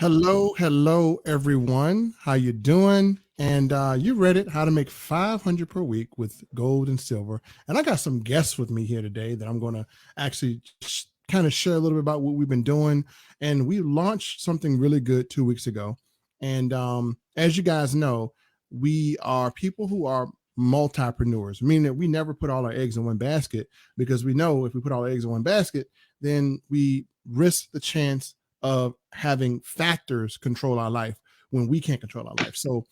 Hello, everyone. How you doing? And you read it, How to Make 500 per Week with Gold and Silver. And I got some guests with me here today that I'm going to actually kind of share a little bit about what we've been doing. And we launched something really good 2 weeks ago. And as you guys know, we are people who are multipreneurs, meaning that we never put all our eggs in one basket, because we know if we put all our eggs in one basket, then we risk the chance of having factors control our life when we can't control our life. So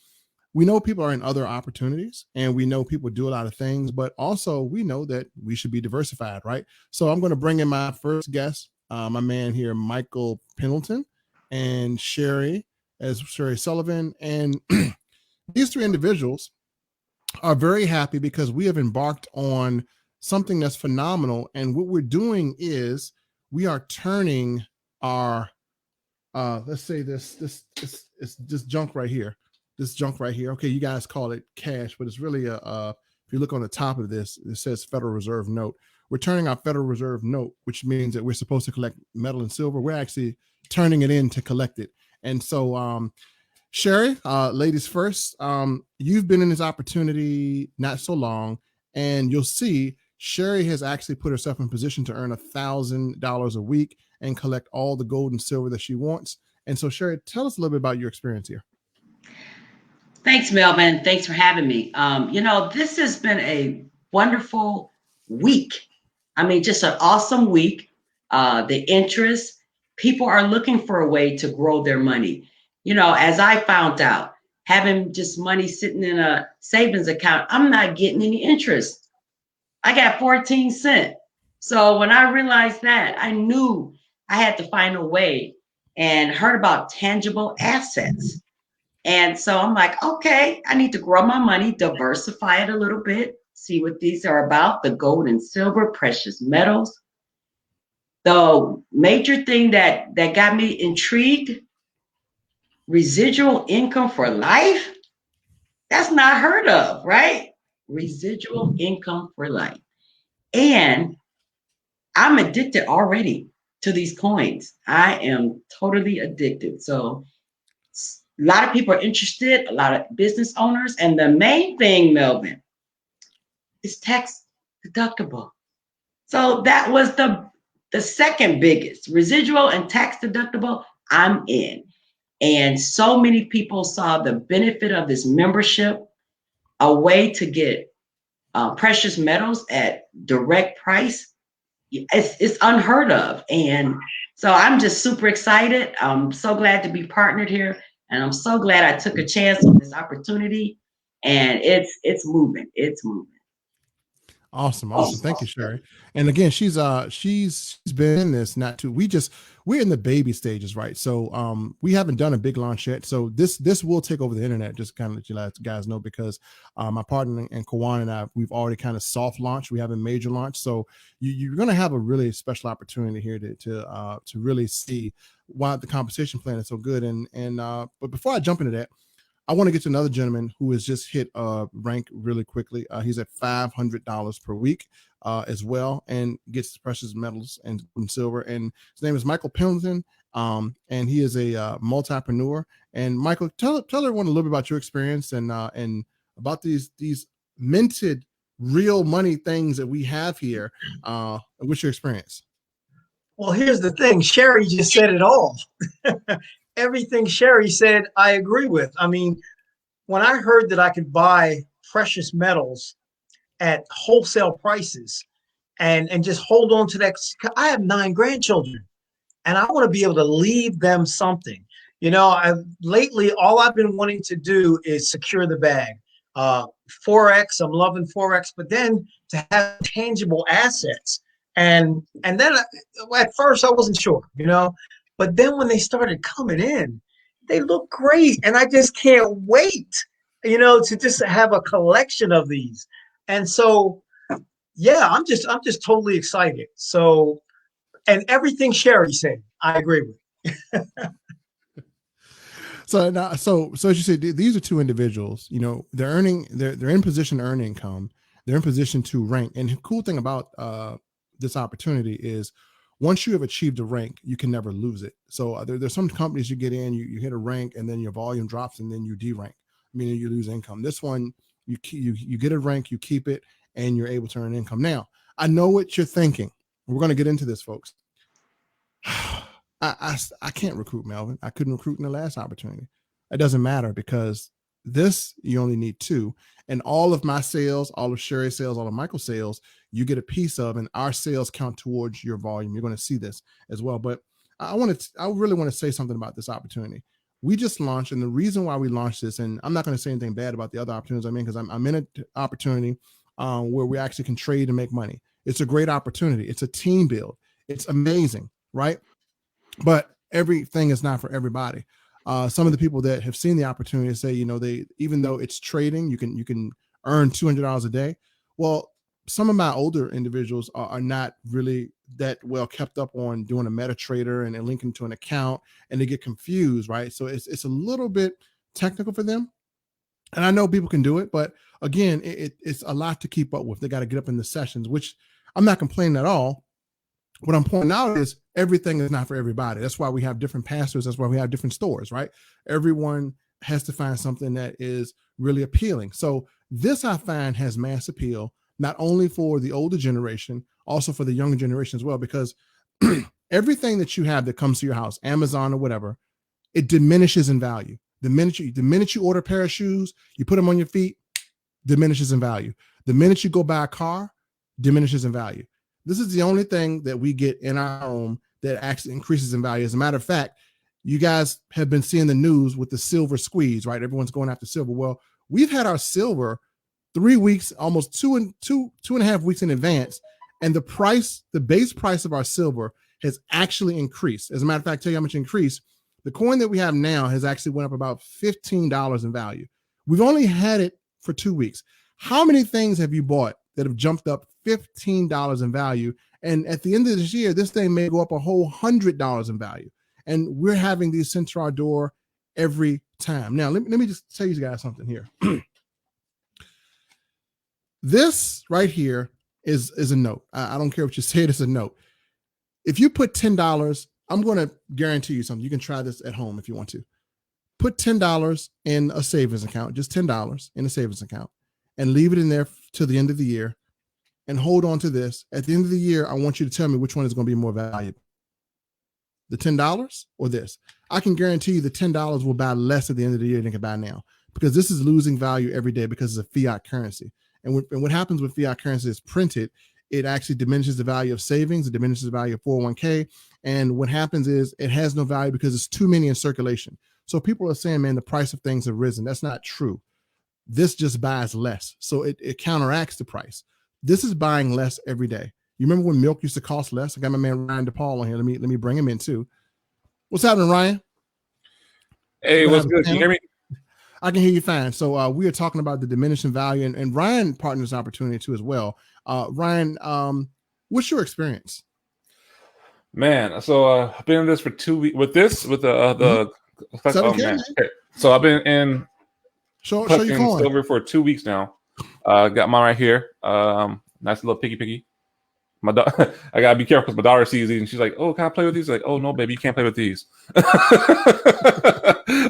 we know people are in other opportunities, and we know people do a lot of things, but also we know that we should be diversified, right? So I'm going to bring in my first guest, my man here, Michael Pendleton, and Sherry Sullivan. And these three individuals are very happy because we have embarked on something that's phenomenal. And what we're doing is we are turning our let's say this junk right here, okay, you guys call it cash, but it's really if you look on the top of this, it says Federal Reserve note. We're turning our Federal Reserve note, which means that we're supposed to collect metal and silver. We're actually turning it in to collect it. And so Sherry, ladies first, you've been in this opportunity not so long, and you'll see Sherry has actually put herself in position to earn $1,000 a week and collect all the gold and silver that she wants. And so, Sherry, tell us a little bit about your experience here. Thanks, Melvin. Thanks for having me. This has been a wonderful week. I mean, just an awesome week. The interest, people are looking for a way to grow their money. As I found out, having just money sitting in a savings account, I'm not getting any interest. I got 14 cents. So when I realized that, I knew I had to find a way and heard about tangible assets. And so I'm like, okay, I need to grow my money, diversify it a little bit, see what these are about, the gold and silver, precious metals. The major thing that got me intrigued, residual income for life. That's not heard of, right? Residual income for life. And I'm addicted already to these coins. I am totally addicted. So a lot of people are interested, a lot of business owners. And the main thing, Melvin, is tax deductible. So that was the second biggest, residual and tax deductible. I'm in. And so many people saw the benefit of this membership, a way to get precious metals at direct price. It's unheard of. And so I'm just super excited. I'm so glad to be partnered here. And I'm so glad I took a chance on this opportunity. And it's moving. It's moving. Awesome. Thank you, Sherry. And again, she's been in this not too. We're in the baby stages, right? So we haven't done a big launch yet. So this will take over the internet. Just kind of let you guys know, because my partner and Kawan and I, we've already kind of soft launched. We haven't major launch. So you're going to have a really special opportunity here to really see why the compensation plan is so good. But before I jump into that, I want to get to another gentleman who has just hit rank really quickly. He's at $500 per week as well, and gets precious metals and silver. And his name is Michael Pendleton, and he is a multipreneur. And Michael, tell everyone a little bit about your experience and about these minted real money things that we have here. What's your experience? Well, here's the thing. Sherry just said it all. Everything Sherry said, I agree with. I mean, when I heard that I could buy precious metals at wholesale prices and just hold on to that, I have 9 grandchildren and I want to be able to leave them something. Lately, all I've been wanting to do is secure the bag. Forex, I'm loving Forex, but then to have tangible assets. And then at first I wasn't sure, but then when they started coming in, they look great. And I just can't wait, to just have a collection of these. And so, yeah, I'm just totally excited. So, and everything Sherry said, I agree with. So now, so as you said, these are two individuals. They're in position to earn income. They're in position to rank. And the cool thing about this opportunity is once you have achieved a rank, you can never lose it. So there's some companies you get in, you hit a rank, and then your volume drops, and then you derank, meaning you lose income. This one, you get a rank, you keep it, and you're able to earn income. Now, I know what you're thinking. We're going to get into this, folks. I can't recruit, Melvin. I couldn't recruit in the last opportunity. It doesn't matter because this, you only need 2. And all of my sales, all of Sherry's sales, all of Michael's sales, you get a piece of, and our sales count towards your volume. You're going to see this as well. But I really want to say something about this opportunity. We just launched, and the reason why we launched this, and I'm not going to say anything bad about the other opportunities I'm in, because I'm in an opportunity where we actually can trade and make money. It's a great opportunity. It's a team build. It's amazing, right? But everything is not for everybody. Some of the people that have seen the opportunity say, even though it's trading, you can earn $200 a day. Well, some of my older individuals are not really that well kept up on doing a MetaTrader and linking to an account, and they get confused, right? So it's a little bit technical for them. And I know people can do it, but again, it's a lot to keep up with. They got to get up in the sessions, which I'm not complaining at all. What I'm pointing out is everything is not for everybody. That's why we have different pastors. That's why we have different stores, right? Everyone has to find something that is really appealing. So this, I find, has mass appeal, not only for the older generation, also for the younger generation as well, because everything that you have that comes to your house, Amazon or whatever, it diminishes in value. The minute you order a pair of shoes, you put them on your feet, diminishes in value. The minute you go buy a car, diminishes in value. This is the only thing that we get in our home that actually increases in value. As a matter of fact, you guys have been seeing the news with the silver squeeze, right? Everyone's going after silver. Well, we've had our silver 3 weeks, almost two and a half weeks in advance. And the base price of our silver has actually increased. As a matter of fact, tell you how much increased. The coin that we have now has actually went up about $15 in value. We've only had it for 2 weeks. How many things have you bought that have jumped up $15 in value? And at the end of this year, this thing may go up a whole $100 in value. And we're having these sent to our door every time. Now, let me just tell you guys something here. This right here is a note. I don't care what you say, it's a note. If you put $10, I'm going to guarantee you something. You can try this at home if you want to. Put $10 in a savings account, just $10 in a savings account, and leave it in there till the end of the year, and hold on to this. At the end of the year, I want you to tell me which one is going to be more valuable, the $10 or this. I can guarantee you the $10 will buy less at the end of the year than it can buy now, because this is losing value every day because it's a fiat currency. And what happens with fiat currency is printed, it actually diminishes the value of savings, it diminishes the value of 401k. And what happens is it has no value because it's too many in circulation. So people are saying, man, the price of things have risen. That's not true. This just buys less. So it counteracts the price. This is buying less every day. You remember when milk used to cost less? I got my man Ryan DePaul on here. Let me bring him in too. What's happening, Ryan? Hey, what's good? Can you hear me? I can hear you fine. So we are talking about the diminishing value, and Ryan partners opportunity too as well. Ryan, what's your experience? Man, so I've been in this for 2 weeks with the oh, man. Okay. So I've been in show your coin. Silver for 2 weeks now. Got mine right here. Nice little piggy. I gotta be careful because my daughter sees these and she's like, "Oh, can I play with these?" Like, "Oh no, baby, you can't play with these."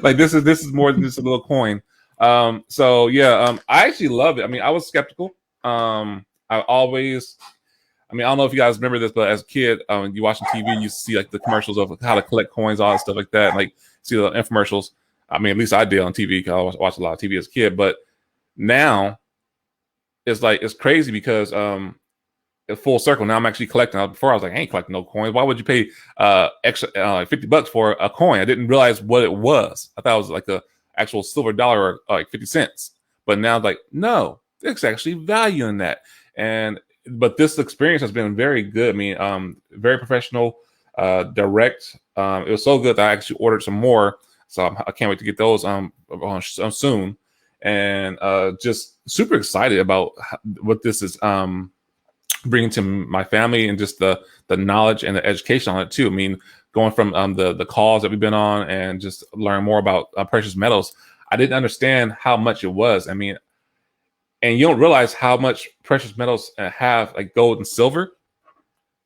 Like this is more than just a little coin. So yeah, I actually love it. I mean, I was skeptical. I don't know if you guys remember this, but as a kid, you watching TV, you see like the commercials of how to collect coins, all that stuff like that. And, like see the infomercials. I mean, at least I did on TV because I watched a lot of TV as a kid. But now it's crazy because full circle. Now I'm actually collecting. Before I was like, I ain't collecting no coins. Why would you pay extra like $50 for a coin? I didn't realize what it was. I thought it was like a actual silver dollar or like 50 cents. But now like, no, there's actually value in that. But this experience has been very good. I mean, very professional, direct. It was so good that I actually ordered some more. So I can't wait to get those soon. And just super excited about what this is bringing to my family, and just the knowledge and the education on it too. I mean, going from the calls that we've been on and just learn more about precious metals, I didn't understand how much it was. I mean, and you don't realize how much precious metals have, like gold and silver.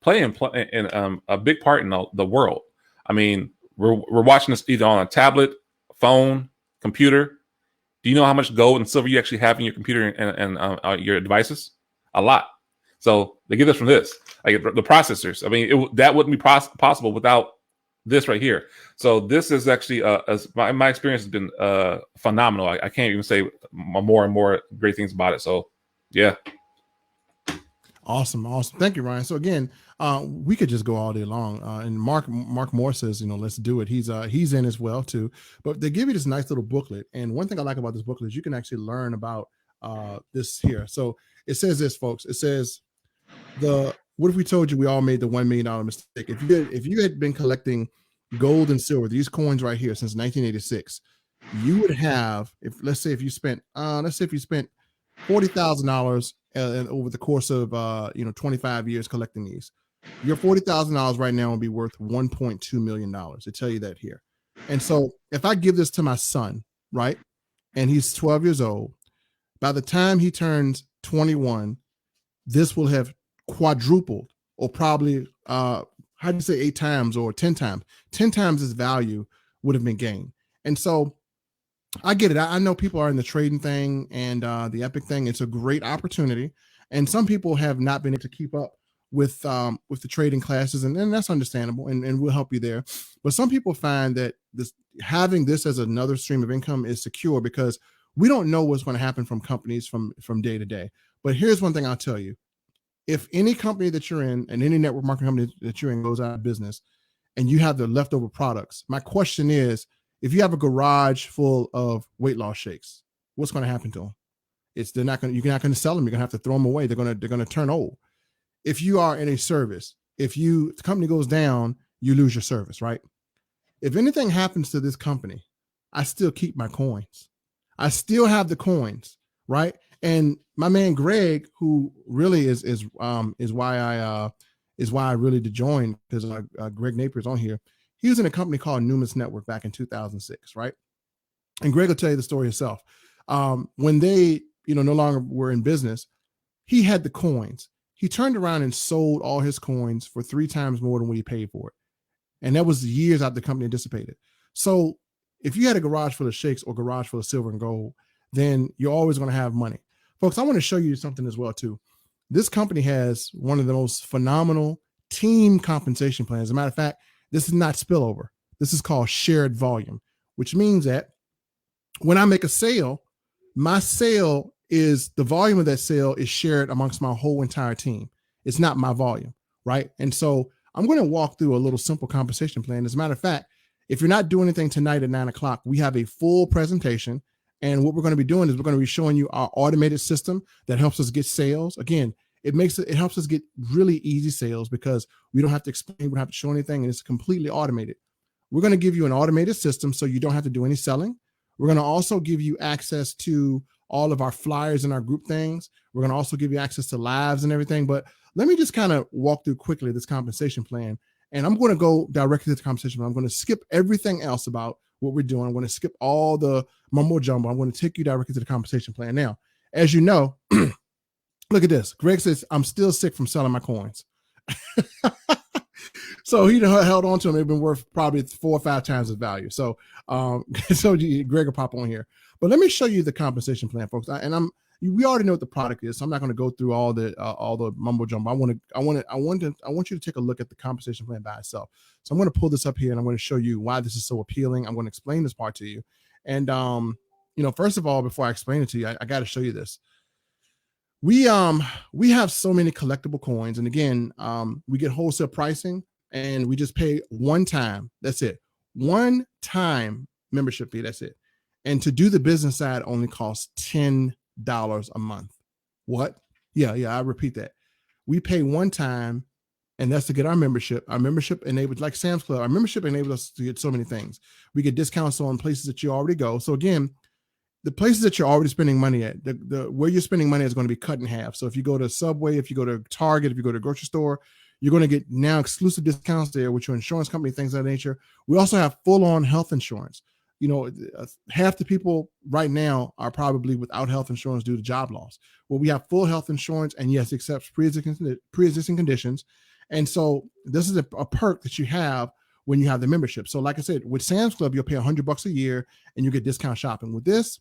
play in a big part in the world. I mean, we're watching this either on a tablet, phone, computer. Do you know how much gold and silver you actually have in your computer and your devices? A lot. So they get this from this, like the processors. I mean, that wouldn't be possible without this right here. So this is actually, my experience has been phenomenal. I can't even say more and more great things about it. So yeah. Awesome. Thank you, Ryan. So again, we could just go all day long. And Mark Moore says, let's do it. He's in as well too. But they give you this nice little booklet. And one thing I like about this booklet is you can actually learn about this here. So it says this, folks. It says what if we told you we all made the $1 million mistake? If you had been collecting gold and silver, these coins right here since 1986, you would have, let's say if you spent $40,000 over the course of 25 years collecting these, your $40,000 right now will be worth $1.2 million. They tell you that here. And so if I give this to my son, right, and he's 12 years old, by the time he turns 21, this will have quadrupled, or probably how do you say 8 times or 10 times? 10 times its value would have been gained. And so I get it. I know people are in the trading thing and the Epic thing. It's a great opportunity, and some people have not been able to keep up with the trading classes, and that's understandable, and we'll help you there. But some people find that having this as another stream of income is secure, because we don't know what's going to happen from companies from day to day. But here's one thing I'll tell you: if any company that you're in, and any network marketing company that you're in, goes out of business, and you have the leftover products, my question is, if you have a garage full of weight loss shakes, what's going to happen to them? You're not going to sell them. You're going to have to throw them away. They're going to turn old. If you are in a service, if the company goes down, you lose your service, right? If anything happens to this company, I still keep my coins. I still have the coins, right? And my man Greg, who really is why I really did join, because Greg Napier's on here. He was in a company called Numis Network back in 2006, right? And Greg will tell you the story himself. When they, no longer were in business, he had the coins. He turned around and sold all his coins for 3 times more than what he paid for it. And that was years after the company dissipated. So if you had a garage full of shakes or garage full of silver and gold, then you're always going to have money. Folks, I want to show you something as well, too. This company has one of the most phenomenal team compensation plans. As a matter of fact, this is not spillover. This is called shared volume, which means that when I make a sale, my sale is the volume of that sale is shared amongst my whole entire team. It's not my volume, right? And so I'm going to walk through a little simple compensation plan. As a matter of fact, if you're not doing anything tonight at 9 o'clock, we have a full presentation. And what we're going to be doing is we're going to be showing you our automated system that helps us get sales. Again, it helps us get really easy sales, because we don't have to explain, we don't have to show anything, and it's completely automated. We're going to give you an automated system so you don't have to do any selling. We're going to also give you access to all of our flyers and our group things. We're going to also give you access to lives and everything. But let me just kind of walk through quickly this compensation plan. And I'm going to go directly to the compensation plan. I'm going to skip everything else about what we're doing. I'm going to skip all the mumbo jumbo. I'm going to take you directly to the compensation plan. Now, as you know, look at this. Greg says, I'm still sick from selling my coins. So he held on to them. They've been worth probably 4 or 5 times the value. So, Greg will pop on here. But let me show you the compensation plan, folks. We already know what the product is, so I'm not going to go through all the mumbo jumbo. I want you to take a look at the compensation plan by itself. So I'm going to pull this up here, and I'm going to show you why this is so appealing. I'm going to explain this part to you. And first of all, before I explain it to you, I got to show you this. We have so many collectible coins, and again, we get wholesale pricing, and we just pay one time. That's it. One time membership fee. That's it. And to do the business side only costs $10 a month. What? Yeah. I repeat that. We pay one time, and that's to get our membership. Our membership enables, like Sam's Club, our membership enables us to get so many things. We get discounts on places that you already go. So again, the places that you're already spending money at, the where you're spending money is going to be cut in half. So if you go to Subway, if you go to Target, if you go to a grocery store, you're going to get now exclusive discounts there with your insurance company, things of that nature. We also have full-on health insurance. Half the people right now are probably without health insurance due to job loss. Well, we have full health insurance, and yes, it accepts pre-existing conditions. And so this is a perk that you have when you have the membership. So like I said, with Sam's Club, you'll pay $100 a year and you get discount shopping. With this,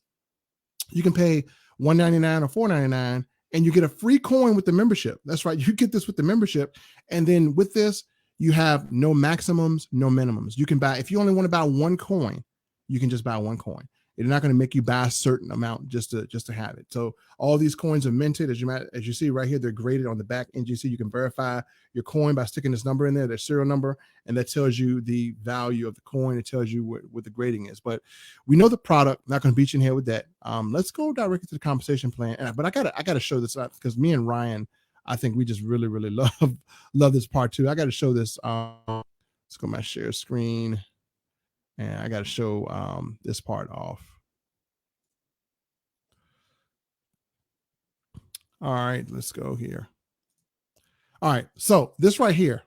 you can pay $1.99 or $4.99 and you get a free coin with the membership. That's right. You get this with the membership. And then with this, you have no maximums, no minimums. You can buy, if you only want to buy one coin, you can just buy one coin. It's not going to make you buy a certain amount just to have it. So all these coins are minted, as you see right here. They're graded on the back NGC. You can verify your coin by sticking this number in there, their serial number, and that tells you the value of the coin. It tells you what the grading is. But we know the product. Not going to beat you in here with that. Let's go directly to the compensation plan. But I gotta show this up because me and Ryan, I think we just really love this part too. I got to show this. Let's go my share screen. And I got to show this part off. All right, let's go here. All right, so this right here,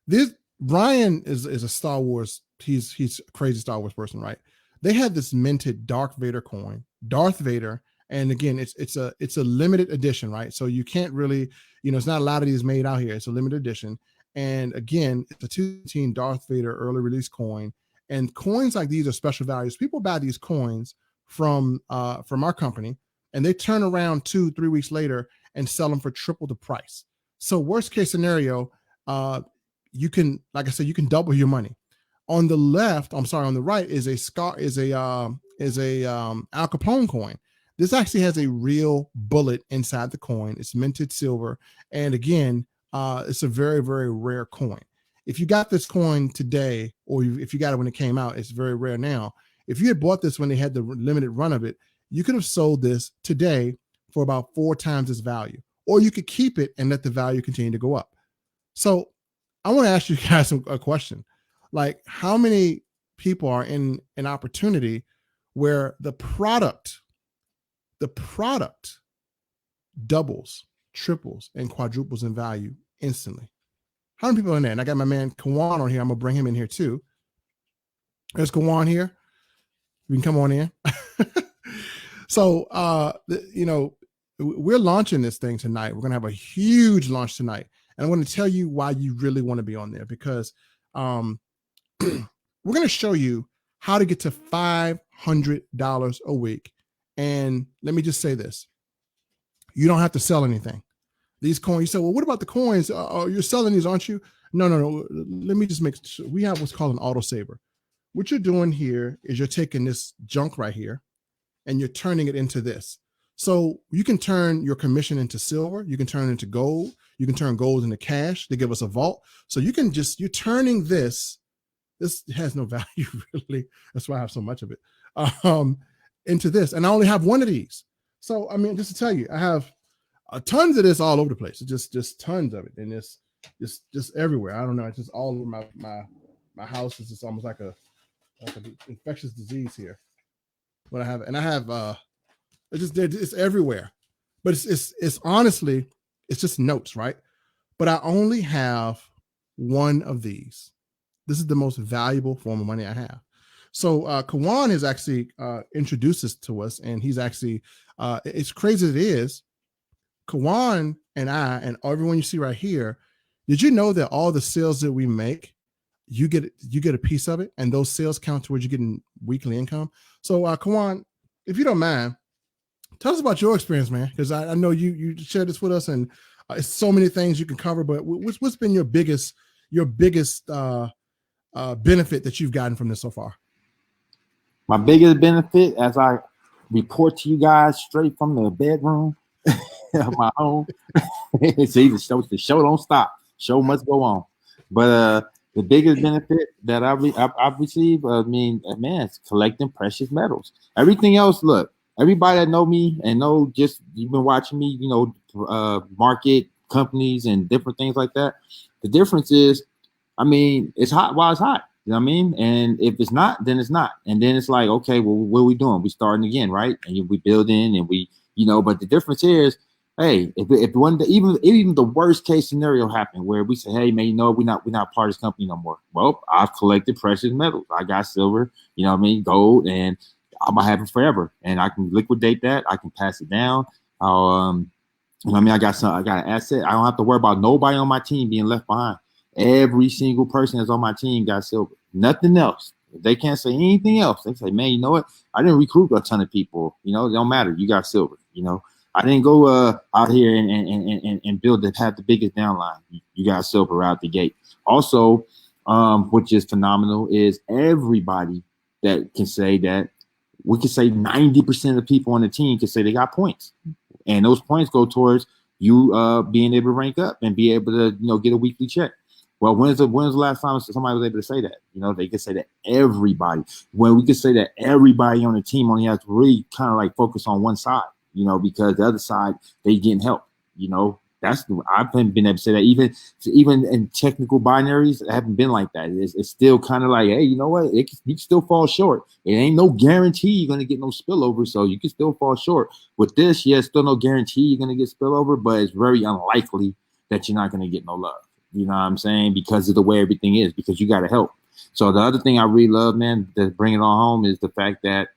this Ryan is a Star Wars. He's a crazy Star Wars person, right? They had this minted Darth Vader coin, Darth Vader, and again, it's a limited edition, right? So you can't really, it's not a lot of these made out here. It's a limited edition, and again, it's a 2018 Darth Vader early release coin. And coins like these are special values. People buy these coins from our company, and they turn around 2-3 weeks later and sell them for triple the price. So worst case scenario, you can, like I said, you can double your money. On the right is a Al Capone coin. This actually has a real bullet inside the coin. It's minted silver, and again, it's a very, very rare coin. If you got this coin today, or if you got it when it came out, it's very rare now. If you had bought this when they had the limited run of it, you could have sold this today for about 4 times its value, or you could keep it and let the value continue to go up. So I want to ask you guys a question. Like, how many people are in an opportunity where the product doubles, triples, and quadruples in value instantly? How many people are in there? And I got my man Kawan on here. I'm gonna bring him in here too. There's Kawan here. You can come on in. So, we're launching this thing tonight. We're gonna have a huge launch tonight, and I'm going to tell you why you really want to be on there, because we're going to show you how to get to $500 a week. And let me just say this: you don't have to sell anything. These coins, you say, well, what about the coins? You're selling these, aren't you? No. Let me just make sure. We have what's called an autosaver. What you're doing here is you're taking this junk right here and you're turning it into this. So you can turn your commission into silver. You can turn it into gold. You can turn gold into cash. They give us a vault. So you're turning this has no value really. That's why I have so much of it, into this. And I only have one of these. So, I mean, just to tell you, I have tons of this all over the place. It's just tons of it, and it's just everywhere. I don't know. It's just all over my house. It's just almost like an infectious disease here. But I have it's everywhere. But it's honestly, it's just notes, right? But I only have one of these. This is the most valuable form of money I have. So Kawan has actually introduced this to us, and he's actually it's crazy as it is. Kawan and I and everyone you see right here, did you know that all the sales that we make, you get a piece of it, and those sales count towards you getting weekly income? So Kawan, if you don't mind, tell us about your experience, man, because I know you shared this with us, and it's so many things you can cover. But what's been your biggest benefit that you've gotten from this so far? My biggest benefit, as I report to you guys straight from the bedroom of my home, see, the show don't stop. Show must go on. But the biggest benefit that I've received, it's collecting precious metals. Everything else, look, everybody that know me and know just you've been watching me, market companies and different things like that. The difference is, it's hot while it's hot. You know what I mean? And if it's not, then it's not. And then it's like, okay, well, what are we doing? We starting again, right? And we building, and we, but the difference here is, hey, if one day, even the worst case scenario happened where we say, hey, man, we're not part of this company no more. Well, I've collected precious metals. I got silver, gold, and I'm gonna have it forever. And I can liquidate that. I can pass it down. You know what I mean? I got an asset. I don't have to worry about nobody on my team being left behind. Every single person that's on my team got silver. Nothing else. If they can't say anything else, they say, man, you know what? I didn't recruit a ton of people. You know, it don't matter. You got silver. You know, I didn't go out here and build to have the biggest downline. You got silver out the gate. Also, which is phenomenal, is everybody that can say that we can say 90% of people on the team can say they got points. And those points go towards you being able to rank up and be able to, you know, get a weekly check. Well, when's the last time somebody was able to say that? You know, they could say that everybody. When we could say that everybody on the team only has to really kind of like focus on one side, you know, because the other side, they getting help. You know, I've been able to say that even in technical binaries, it haven't been like that. It's still kind of like, hey, you know what? You can still fall short. It ain't no guarantee you're going to get no spillover, so you can still fall short. With this, yeah, still no guarantee you're going to get spillover, but it's very unlikely that you're not going to get no love. You know what I'm saying? Because of the way everything is, because you got to help. So the other thing I really love, man, to bring it on home is the fact that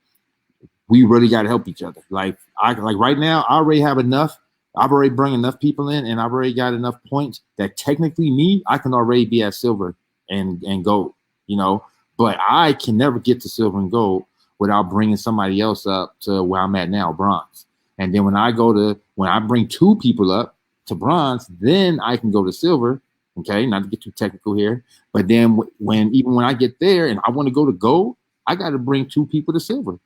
we really got to help each other. Like right now, I already have enough. I've already brought enough people in, and I've already got enough points that technically I can already be at silver and gold, you know. But I can never get to silver and gold without bringing somebody else up to where I'm at now, bronze. And then when I bring two people up to bronze, then I can go to silver. Okay, not to get too technical here, but then when I get there and I want to go to gold, I got to bring two people to silver.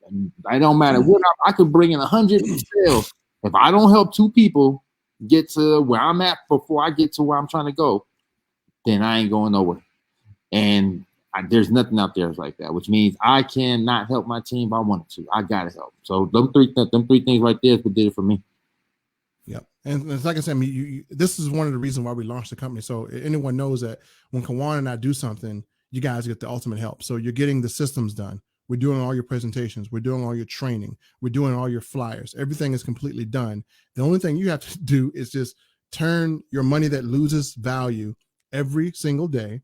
And it don't matter what I could bring in 100 sales. If I don't help two people get to where I'm at before I get to where I'm trying to go, then I ain't going nowhere. And there's nothing out there like that, which means I cannot help my team if I wanted to. I gotta help. So them three things right there is what did it for me. Yep. And it's like I said, I mean, this is one of the reasons why we launched the company. So anyone knows that when Kawan and I do something, you guys get the ultimate help. So you're getting the systems done. We're doing all your presentations. We're doing all your training. We're doing all your flyers. Everything is completely done. The only thing you have to do is just turn your money that loses value every single day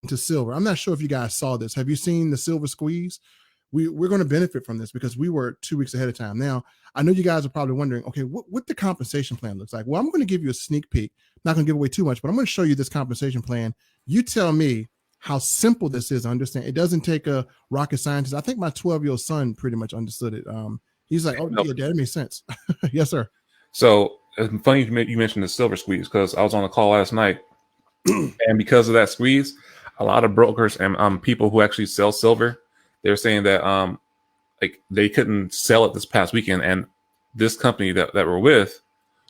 into silver. I'm not sure if you guys saw this. Have you seen the silver squeeze? We're going to benefit from this because we were 2 weeks ahead of time. Now, I know you guys are probably wondering, okay, what the compensation plan looks like. Well, I'm going to give you a sneak peek. I'm not going to give away too much, but I'm going to show you this compensation plan. You tell me how simple this is to understand. It doesn't take a rocket scientist. I think my 12-year-old son pretty much understood it. He's like, oh, yeah, that makes sense. Yes, sir. So it's funny you mentioned the silver squeeze because I was on a call last night, and because of that squeeze, a lot of brokers and people who actually sell silver, they're saying that like they couldn't sell it this past weekend, and this company that we're with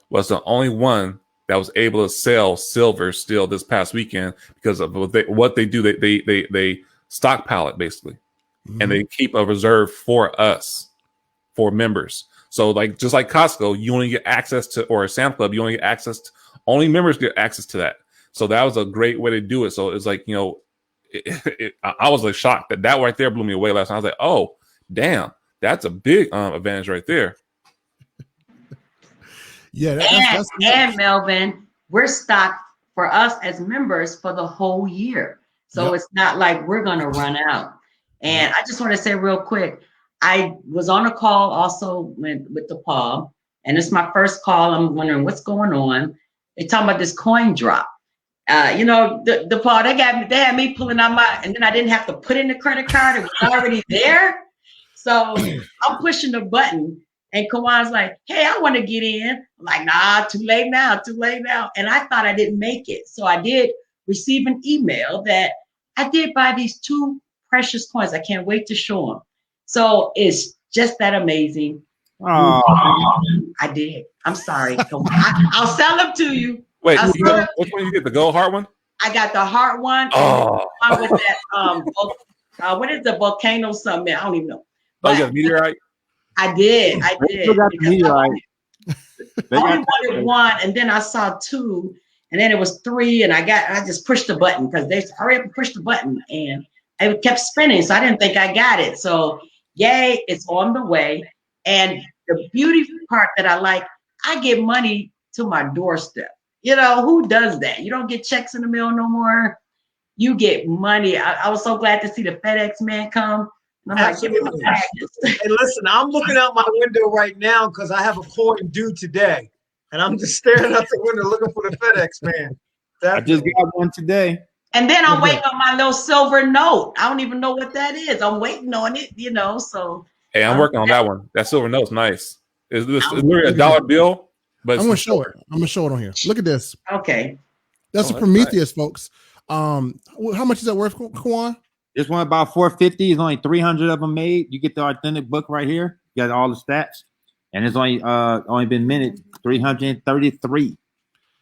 was the only one that was able to sell silver still this past weekend because of what they do. They stockpile it basically, and they keep a reserve for us, for members. So like just like Costco, you only get access to, or a Sam's Club, you only get access to, only members get access to that. So that was a great way to do it. So it's like, you know, I was like shocked that right there blew me away last night. I was like, oh, damn, that's a big advantage right there. Yeah, and Melvin, we're stocked for us as members for the whole year. So It's not like we're going to run out. And I just want to say real quick, I was on a call also with DePaul, and it's my first call. I'm wondering what's going on. They're talking about this coin drop. You know, DePaul, they had me pulling out and then I didn't have to put in the credit card. It was already there. So I'm pushing the button. And Kawan's like, hey, I want to get in. I'm like, nah, too late now. And I thought I didn't make it. So I did receive an email that I did buy these 2 precious coins. I can't wait to show them. So it's just that amazing. Oh. I did. I'm sorry. I'll sell them to you. Wait, which one you get? The gold heart one? I got the heart one. Oh. And with that, what is the volcano something? I don't even know. But you got meteorite? I did. Still got the meteorite. I only wanted 1, and then I saw 2, and then it was 3, and I just pushed the button because they hurry up and push the button, and it kept spinning, so I didn't think I got it. So yay, it's on the way. And the beauty part that I like, I get money to my doorstep. You know, who does that? You don't get checks in the mail no more. You get money. I was so glad to see the FedEx man come. And I'm like, give me my package. Hey, listen, I'm looking out my window right now because I have a coin due today. and I'm just staring out the window looking for the FedEx man. I just got one today. And then I'm Okay. waiting on my little silver note. I don't even know what that is. I'm waiting on it, so. Hey, I'm working on that one. That silver note's nice. It's literally a dollar bill, but I'm gonna show it. I'm gonna show it on here. Look at this. Okay. That's a that's Prometheus, folks. How much is that worth, Kawan? This one about 450. There's only 300 of them made. You get the authentic book right here. You got all the stats, and it's only been minted 333.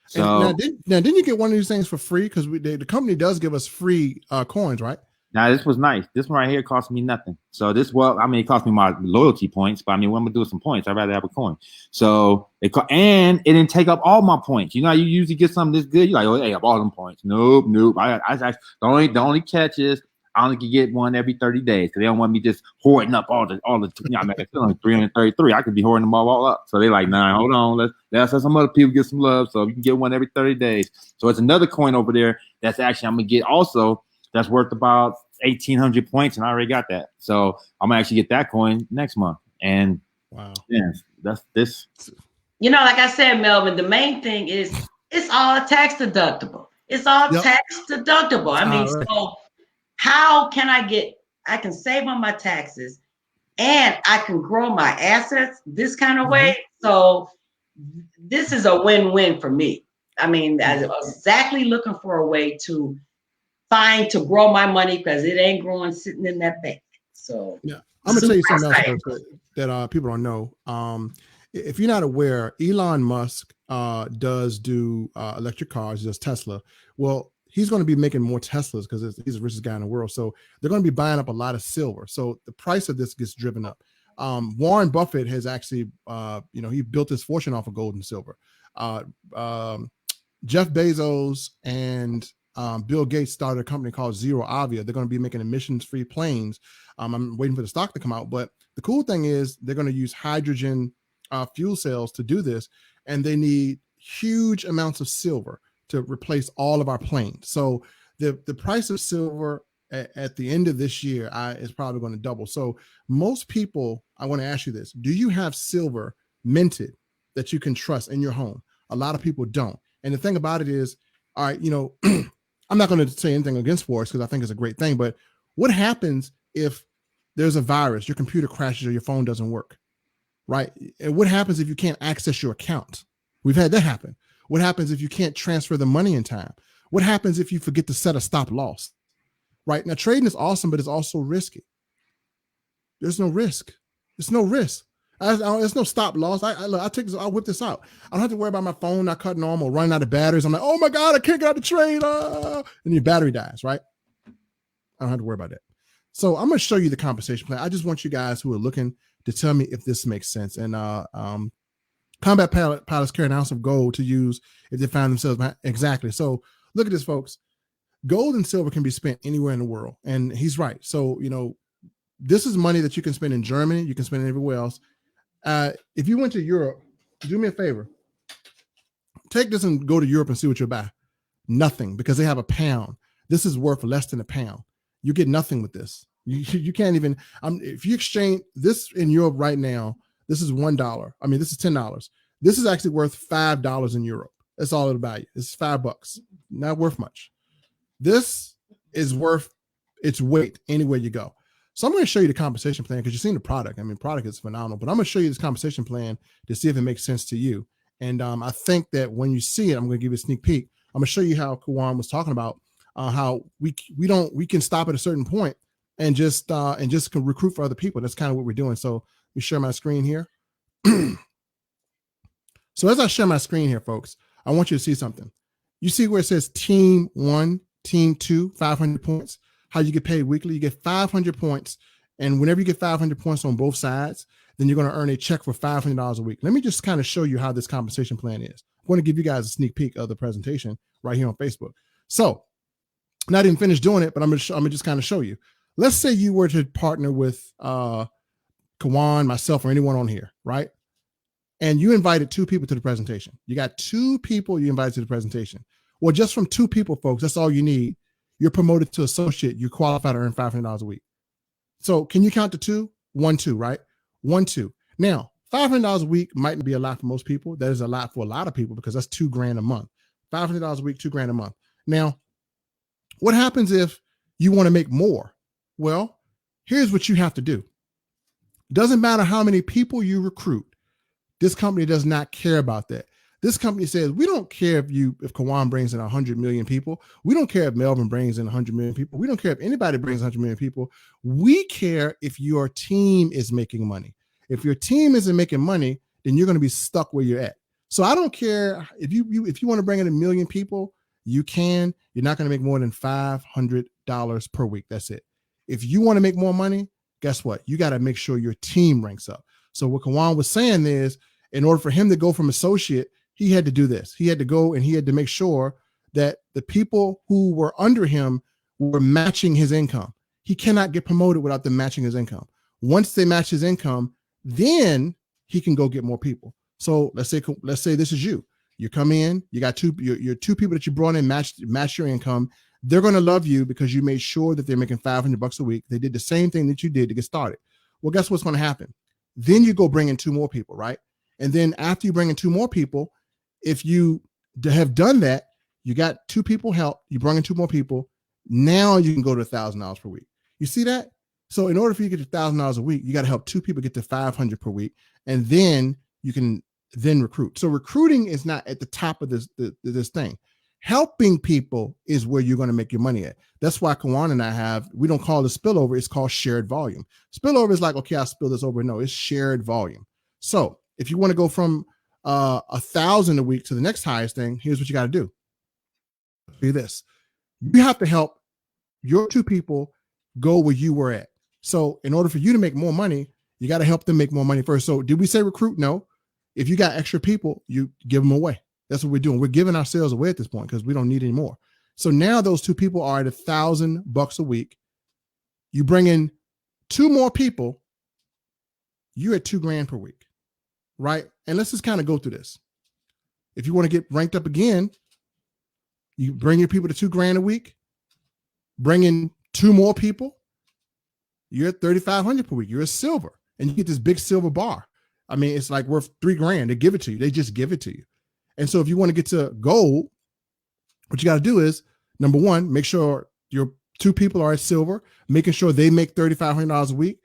So And now, didn't you get one of these things for free? Because the company does give us free coins, right? now this was nice. This one right here cost me nothing. So it cost me my loyalty points, but I mean, when I'm gonna do with some points, I'd rather have a coin. So and it didn't take up all my points. You know, you usually get something this good. You're like, oh, hey, up all them points. Nope. The only catch is I only can get one every 30 days because they don't want me just hoarding up all the. I mean, it's only 333. I could be hoarding them all up. So they're like, nah, hold on. Let's have some other people get some love. So you can get one every 30 days. So it's another coin over there that's actually I'm gonna get also that's worth about 1,800 points, and I already got that. So I'm gonna actually get that coin next month. And Wow. yeah, that's this. Like I said, Melvin, the main thing is it's all tax deductible. It's all Yep. tax deductible. I mean, Right. so how can I can save on my taxes and I can grow my assets this kind of way. So this is a win-win for me. I mean, I was exactly looking for a way to grow my money because it ain't growing sitting in that bank. So I'm gonna tell you something Super else folks, that people don't know. If you're not aware, Elon Musk does do electric cars, he does Tesla. Well, he's going to be making more Teslas because he's the richest guy in the world. So they're going to be buying up a lot of silver. So the price of this gets driven up. Warren Buffett has actually, he built his fortune off of gold and silver. Jeff Bezos and Bill Gates started a company called Zero Avia. They're going to be making emissions-free planes. I'm waiting for the stock to come out. But the cool thing is they're going to use hydrogen fuel cells to do this, and they need huge amounts of silver to replace all of our planes. So the price of silver at the end of this year is probably going to double. So most people, I want to ask you this: do you have silver minted that you can trust in your home? A lot of people don't. And the thing about it is, all right, I'm not going to say anything against Forex because I think it's a great thing, but what happens if there's a virus, your computer crashes or your phone doesn't work, right? And what happens if you can't access your account? We've had that happen. What happens if you can't transfer the money in time? What happens if you forget to set a stop loss, right? Now, trading is awesome, but it's also risky. There's no risk. There's no risk. There's no stop loss. I'll whip this out. I don't have to worry about my phone not cutting on or running out of batteries. I'm like, oh my God, I can't get out the trade. And your battery dies, right? I don't have to worry about that. So I'm going to show you the compensation plan. I just want you guys who are looking to tell me if this makes sense. And combat pilots carry an ounce of gold to use if they find themselves exactly. So look at this, folks. Gold and silver can be spent anywhere in the world. And he's right. So, this is money that you can spend in Germany. You can spend it everywhere else. If you went to Europe, do me a favor. Take this and go to Europe and see what you'll buy. Nothing, because they have a pound. This is worth less than a pound. You get nothing with this. You can't even, if you exchange this in Europe right now, this is $1. I mean, this is $10. This is actually worth $5 in Europe. That's all it'll value. It's $5. Not worth much. This is worth its weight anywhere you go. So I'm going to show you the compensation plan because you've seen the product. I mean, product is phenomenal, but I'm going to show you this compensation plan to see if it makes sense to you. And I think that when you see it, I'm going to give you a sneak peek. I'm going to show you how Kawan was talking about how we can stop at a certain point and just recruit for other people. That's kind of what we're doing. So let me share my screen here. So as I share my screen here, folks, I want you to see something. You see where it says team 1, team 2, 500 points. How you get paid weekly, you get 500 points. And whenever you get 500 points on both sides, then you're going to earn a check for $500 a week. Let me just kind of show you how this compensation plan is. I'm going to give you guys a sneak peek of the presentation right here on Facebook. So I'm not even finished doing it, but I'm going to just kind of show you. Let's say you were to partner with Kawan, myself, or anyone on here, right? And you invited 2 people to the presentation. You got 2 people you invited to the presentation. Well, just from 2 people, folks, that's all you need. You're promoted to associate. You qualify to earn $500 a week. So can you count to 2? 1, 2, right? 1, 2. Now, $500 a week might be a lot for most people. That is a lot for a lot of people because that's $2,000 a month. $500 a week, $2,000 a month. Now, what happens if you want to make more? Well, here's what you have to do. Doesn't matter how many people you recruit. This company does not care about that. This company says, we don't care if Kawan brings in 100 million people. We don't care if Melvin brings in 100 million people. We don't care if anybody brings 100 million people. We care if your team is making money. If your team isn't making money, then you're going to be stuck where you're at. So I don't care if you want to bring in 1 million people, you can. You're not going to make more than $500 per week. That's it. If you want to make more money, guess what? You got to make sure your team ranks up. So what Kawan was saying is, in order for him to go from associate, he had to do this. He had to go and he had to make sure that the people who were under him were matching his income. He cannot get promoted without them matching his income. Once they match his income, then he can go get more people. So let's say this is you. You come in, you got your two people that you brought in match your income. They're going to love you because you made sure that they're making $500 a week. They did the same thing that you did to get started. Well, guess what's going to happen? Then you go bring in 2 more people, right? And then after you bring in 2 more people, if you have done that, you got 2 people help, you bring in 2 more people. Now you can go to $1,000 per week. You see that? So in order for you to get to $1,000 a week, you got to help 2 people get to $500 per week. And then you can then recruit. So recruiting is not at the top of this thing. Helping people is where you're going to make your money at. That's why Kawan and I we don't call it spillover. It's called shared volume. Spillover is like, okay, I'll spill this over. No, it's shared volume. So if you want to go from 1,000 a week to the next highest thing, here's what you got to do. Do this. You have to help your 2 people go where you were at. So in order for you to make more money, you got to help them make more money first. So did we say recruit? No. If you got extra people, you give them away. That's what we're doing. We're giving ourselves away at this point because we don't need any more. So now those 2 people are at $1,000 a week. You bring in 2 more people, you're at $2,000 per week, right? And let's just kind of go through this. If you want to get ranked up again, you bring your people to $2,000 a week, bring in 2 more people, you're at $3,500 per week. You're a silver, and you get this big silver bar. I mean, it's like worth $3,000. They give it to you. They just give it to you. And so if you want to get to gold, what you got to do is, number 1, make sure your 2 people are at silver, making sure they make $3,500 a week.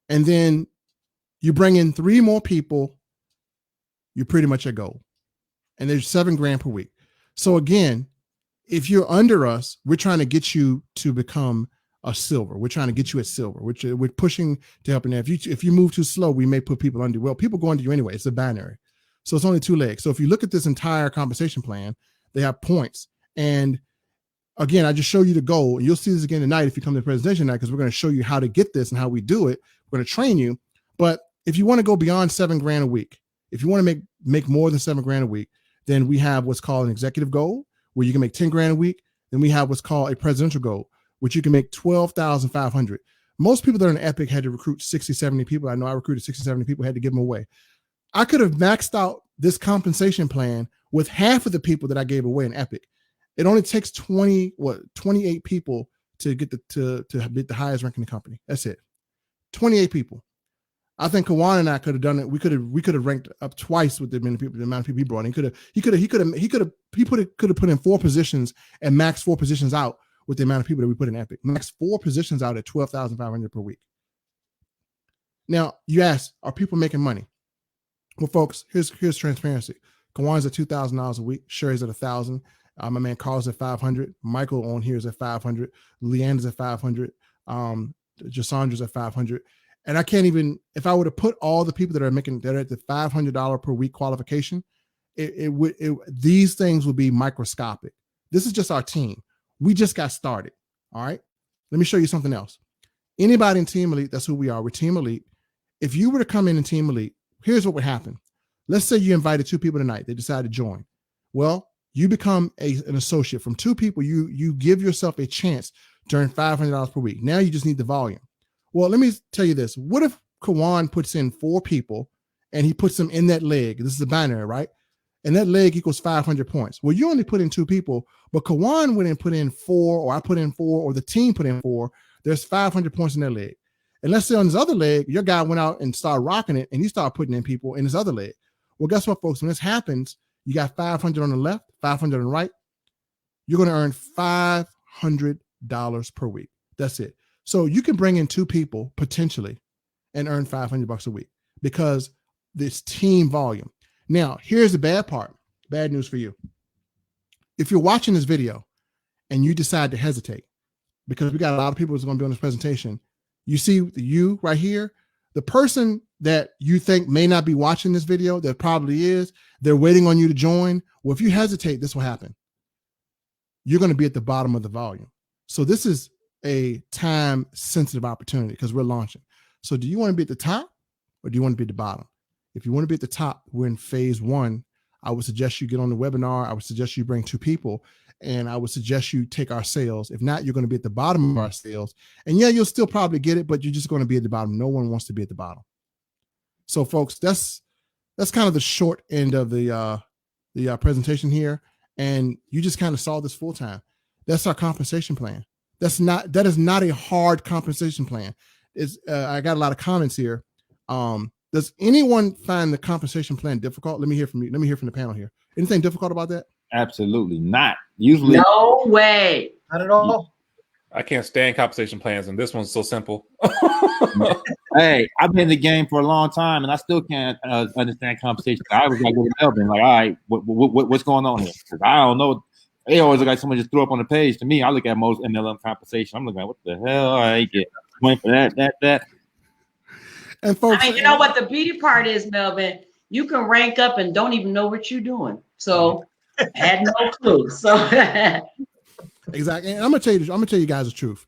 And then you bring in 3 more people, you're pretty much at gold. And there's $7,000 per week. So again, if you're under us, we're trying to get you to become a silver. We're trying to get you at silver, which we're pushing to help. And if you move too slow, we may put people under. Well, people go under you anyway. It's a binary. So it's only 2 legs. So if you look at this entire compensation plan, they have points. And again, I just show you the goal. And you'll see this again tonight if you come to the presentation tonight, because we're going to show you how to get this and how we do it. We're going to train you. But if you want to go beyond $7,000 a week, if you want to make more than $7,000 a week, then we have what's called an executive goal, where you can make $10,000 a week. Then we have what's called a presidential goal, which you can make $12,500. Most people that are in Epic had to recruit 60, 70 people. I know I recruited 60, 70 people, had to give them away. I could have maxed out this compensation plan with half of the people that I gave away in Epic. It only takes 28 people to get to be the highest rank in the company. That's it. 28 people. I think Kawan and I could have done it. We could have ranked up twice with the amount of people he brought in. He could have put in 4 positions and maxed 4 positions out with the amount of people that we put in Epic. Max 4 positions out at $12,500 per week. Now you ask, are people making money? Well, folks, here's transparency. Kawan's at $2,000 a week. Sherry's at $1,000. My man Carl's at $500. Michael on here is at $500. Leanne's at $500. Jassandra's at $500. And I can't even, if I were to put all the people that are at the $500 per week qualification, these things would be microscopic. This is just our team. We just got started. All right. Let me show you something else. Anybody in Team Elite, that's who we are. We're Team Elite. If you were to come in Team Elite, here's what would happen. Let's say you invited 2 people tonight. They decide to join. Well, you become an associate. From 2 people, you give yourself a chance to earn $500 per week. Now you just need the volume. Well, let me tell you this. What if Kawan puts in 4 people and he puts them in that leg? This is a binary, right? And that leg equals 500 points. Well, you only put in 2 people, but Kawan went and put in 4, or I put in 4, or the team put in 4. There's 500 points in that leg. And let's say on his other leg, your guy went out and started rocking it, and he started putting in people in his other leg. Well, guess what, folks? When this happens, you got 500 on the left, 500 on the right. You're going to earn $500 per week. That's it. So you can bring in 2 people potentially and earn $500 a week because this team volume. Now, here's the bad part. Bad news for you. If you're watching this video and you decide to hesitate, because we got a lot of people who's going to be on this presentation, you see you right here, the person that you think may not be watching this video, that probably is, they're waiting on you to join. Well, if you hesitate, this will happen. You're going to be at the bottom of the volume. So this is a time sensitive opportunity because we're launching. So do you want to be at the top or do you want to be at the bottom? If you want to be at the top, we're in phase 1. I would suggest you get on the webinar. I would suggest you bring 2 people, and I would suggest you take our sales. If not, you're going to be at the bottom of our sales. And yeah, you'll still probably get it, but you're just going to be at the bottom. No one wants to be at the bottom. So folks, that's kind of the short end of the presentation here. And you just kind of saw this full time. That's our compensation plan. That is not a hard compensation plan. I got a lot of comments here. Does anyone find the compensation plan difficult? Let me hear from you. Let me hear from the panel here. Anything difficult about that? Absolutely not. Usually, No way. Not at all. I can't stand compensation plans, and this one's so simple. hey, I've been in the game for a long time, and I still can't understand compensation. I was like, go to Melvin, like, all right, what's going on here? Because I don't know. They always look like someone just threw up on the page. To me, I look at most MLM compensation. I'm looking at what the hell? I get point for that. And folks, I mean, you know what the beauty part is, Melvin? You can rank up and don't even know what you're doing. So had no clue. So exactly. And I'm gonna tell you guys the truth.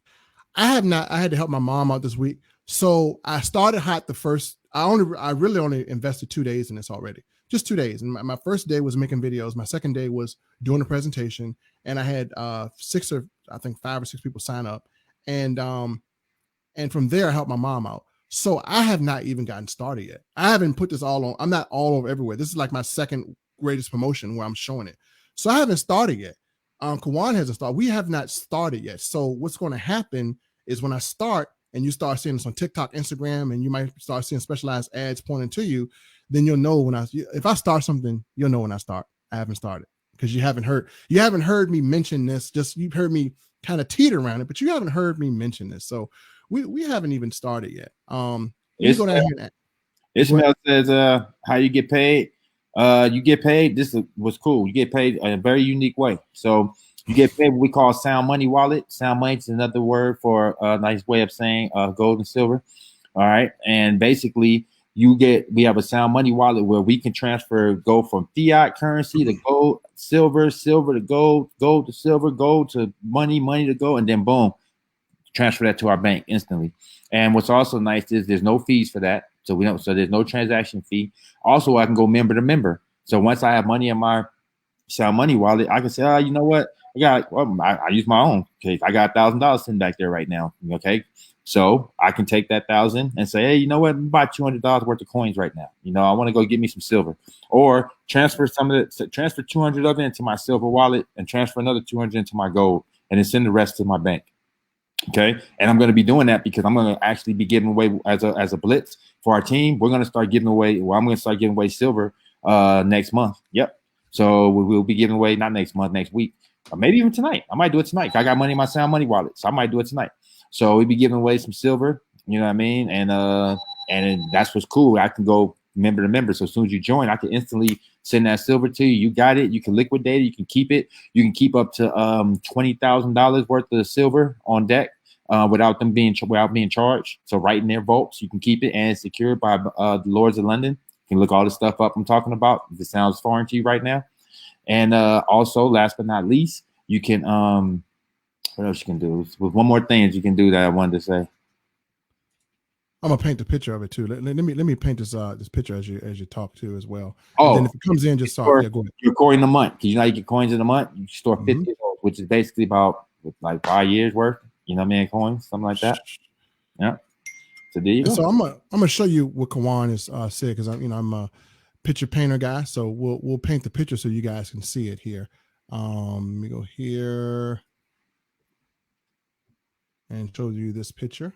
I had to help my mom out this week. So I started hot the first. I really only invested 2 days in this already. Just 2 days. And my first day was making videos. My second day was doing a presentation. And I had 5 or 6 people sign up. And from there I helped my mom out. So I have not even gotten started yet. I haven't put this all on. I'm not all over everywhere. This is like my second greatest promotion where I'm showing it. So I haven't started yet. Kawan hasn't started. We have not started yet. So what's going to happen is when I start and you start seeing this on TikTok, Instagram, and you might start seeing specialized ads pointing to you, then you'll know if I start something, you'll know when I start. I haven't started because you haven't heard me mention this. Just you've heard me kind of teeter around it, but you haven't heard me mention this. So we haven't even started yet. Ishmael says, how you get paid? You get paid. This was cool. You get paid in a very unique way. So you get paid what we call Sound Money Wallet. Sound Money is another word for a nice way of saying gold and silver. All right. And basically we have a Sound Money Wallet where we can go from fiat currency to gold, silver to gold, gold to silver, gold to money to gold, and then boom, transfer that to our bank instantly. And what's also nice is there's no fees for that. So there's no transaction fee. Also, I can go member to member. So once I have money in my Sound Money Wallet, I can say, you know what? I use my own case. I got $1,000 sitting back there right now. Okay. So I can take that 1,000 and say, hey, you know what? Buy $200 worth of coins right now. I want to go get me some silver, or transfer 200 of it into my silver wallet and transfer another 200 into my gold, and then send the rest to my bank. Okay. And I'm going to be doing that because I'm going to actually be giving away as a blitz for our team. We're going to start giving away. Well, I'm going to start giving away silver next month. Yep. So we will be giving away not next month, next week, or maybe even tonight. I might do it tonight. I got money in my Sound Money Wallet, so I might do it tonight. So we'll be giving away some silver. You know what I mean? And that's what's cool. I can go member to member. So as soon as you join, I can instantly send that silver to you. You got it. You can liquidate it. You can keep it. You can keep up to $20,000 worth of silver on deck without being charged. So right in their vaults, you can keep it, and it's secured by the Lords of London. You can look all the stuff up I'm talking about if it sounds foreign to you right now. And also, last but not least, you can what else you can do? With one more thing that you can do that I wanted to say. I'm gonna paint the picture of it too. Let me paint this picture as you talk too as well. Oh, and then if it comes in, just start. Yeah, go ahead. You're coin a month because you get coins in a month. You store 50 of those, which is basically about like 5 years worth. You know what I mean? Coins, something like that. Yeah. So there you go. So I'm gonna show you what Kawan is said because I'm a picture painter guy. So we'll paint the picture so you guys can see it here. Let me go here and show you this picture.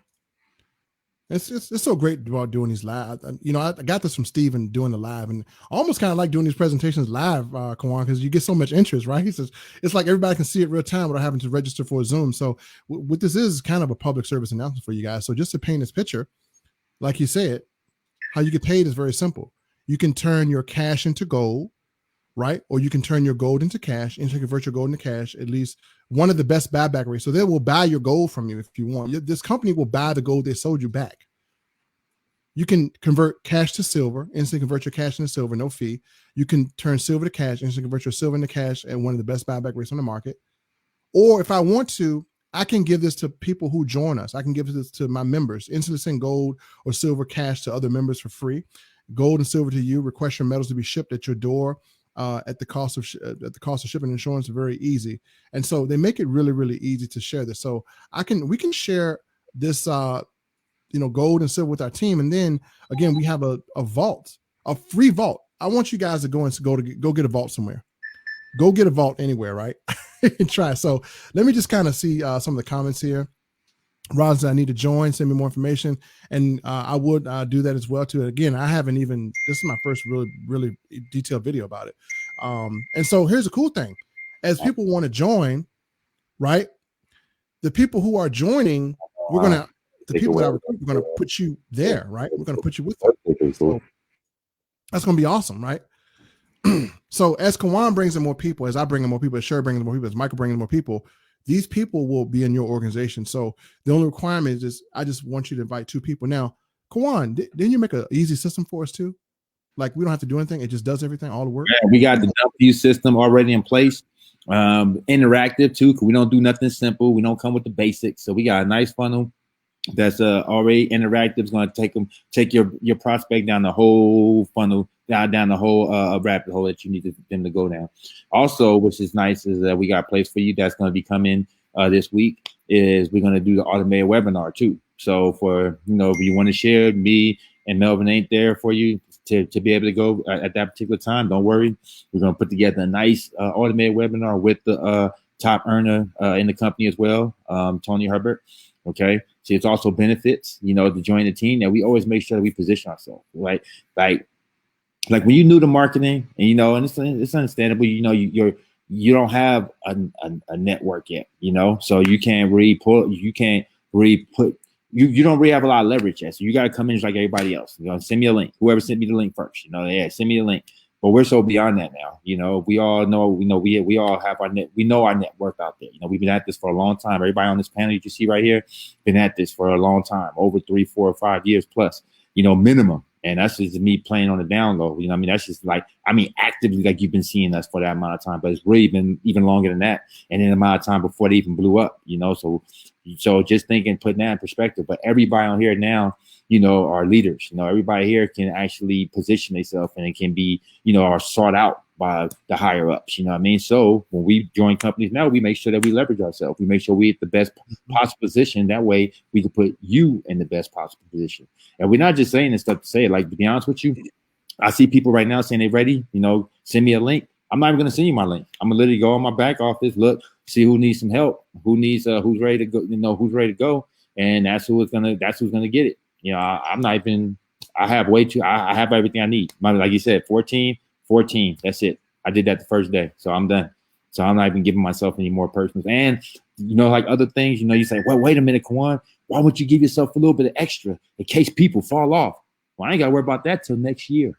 It's so great about doing these live. You know, I got this from Steven doing the live, and I almost kind of like doing these presentations live, Kawan, because you get so much interest, right? He says it's like everybody can see it real time without having to register for a Zoom. So what this is kind of a public service announcement for you guys. So just to paint this picture, like you said, how you get paid is very simple. You can turn your cash into gold, right? Or you can turn your gold into cash, and convert your gold into cash. At least one of the best buyback rates. So they will buy your gold from you if you want. This company will buy the gold they sold you back. You can convert cash to silver, instantly convert your cash into silver, no fee. You can turn silver to cash, instantly convert your silver into cash at one of the best buyback rates on the market. Or if I want to, I can give this to people who join us. I can give this to my members, instantly send gold or silver cash to other members for free. Gold and silver to you. Request your metals to be shipped at your door at the cost of shipping and insurance. Very easy, and so they make it really, really easy to share this. So we can share this gold and silver with our team, and then again we have a vault, a free vault. I want you guys to go get a vault somewhere. Go get a vault anywhere, right? And try. So let me just kind of see some of the comments here. Roz, I need to join. Send me more information, and I would do that as well too. Again, I haven't even. This is my first really detailed video about it. And so here's the cool thing: as people want to join, right? The people who are joining, we're gonna put you there, right? We're gonna put you with them. So that's gonna be awesome, right? So as Kawan brings in more people, as I bring in more people, as Sherry brings in more people, as Michael brings in more people, these people will be in your organization. So the only requirement is I just want you to invite 2 people. Now, Kawan, didn't you make an easy system for us too? Like we don't have to do anything; it just does everything, all the work. Yeah, we got the W system already in place. Interactive too, because we don't do nothing simple. We don't come with the basics. So we got a nice funnel that's already interactive. It's going to take your prospect down the whole funnel, down the whole rabbit hole that you need them to go down. Also, which is nice, is that we got a place for you that's going to be coming this week. Is we're going to do the automated webinar too. So for if you want to share, me and Melvin ain't there for you to be able to go at that particular time. Don't worry, we're going to put together a nice automated webinar with the top earner in the company as well, Tony Herbert. Okay, so it's also benefits, to join the team. And we always make sure that we position ourselves, right? Like when you new to marketing, and and it's understandable. You don't have a network yet, so you can't really put you don't really have a lot of leverage yet. So you got to come in just like everybody else. Send me a link. Whoever sent me the link first, send me a link. But we're so beyond that now. We all know, we all have our net. We know our network out there. We've been at this for a long time. Everybody on this panel you see right here, been at this for a long time, over 3, 4, 5 years plus, minimum. And that's just me playing on the down low. That's just actively, like you've been seeing us for that amount of time, but it's really been even longer than that. And in the amount of time before they even blew up, so just thinking, putting that in perspective. But everybody on here now, are leaders. Everybody here can actually position themselves, and it can be, are sought out by the higher ups. So when we join companies now, we make sure that we leverage ourselves. We make sure we're at the best possible position. That way we can put you in the best possible position. And we're not just saying this stuff to say it. Like, to be honest with you, I see people right now saying they're ready, send me a link. I'm not even going to send you my link. I'm going to literally go on my back office, look, see who needs some help, who's ready to go, who's ready to go. And that's who's going to get it. I'm not even, I have everything I need. Like you said, 14, that's it. I did that the first day. So I'm done. So I'm not even giving myself any more personals. And, like other things, you say, well, wait a minute, Kawan, why would you give yourself a little bit of extra in case people fall off? Well, I ain't got to worry about that till next year.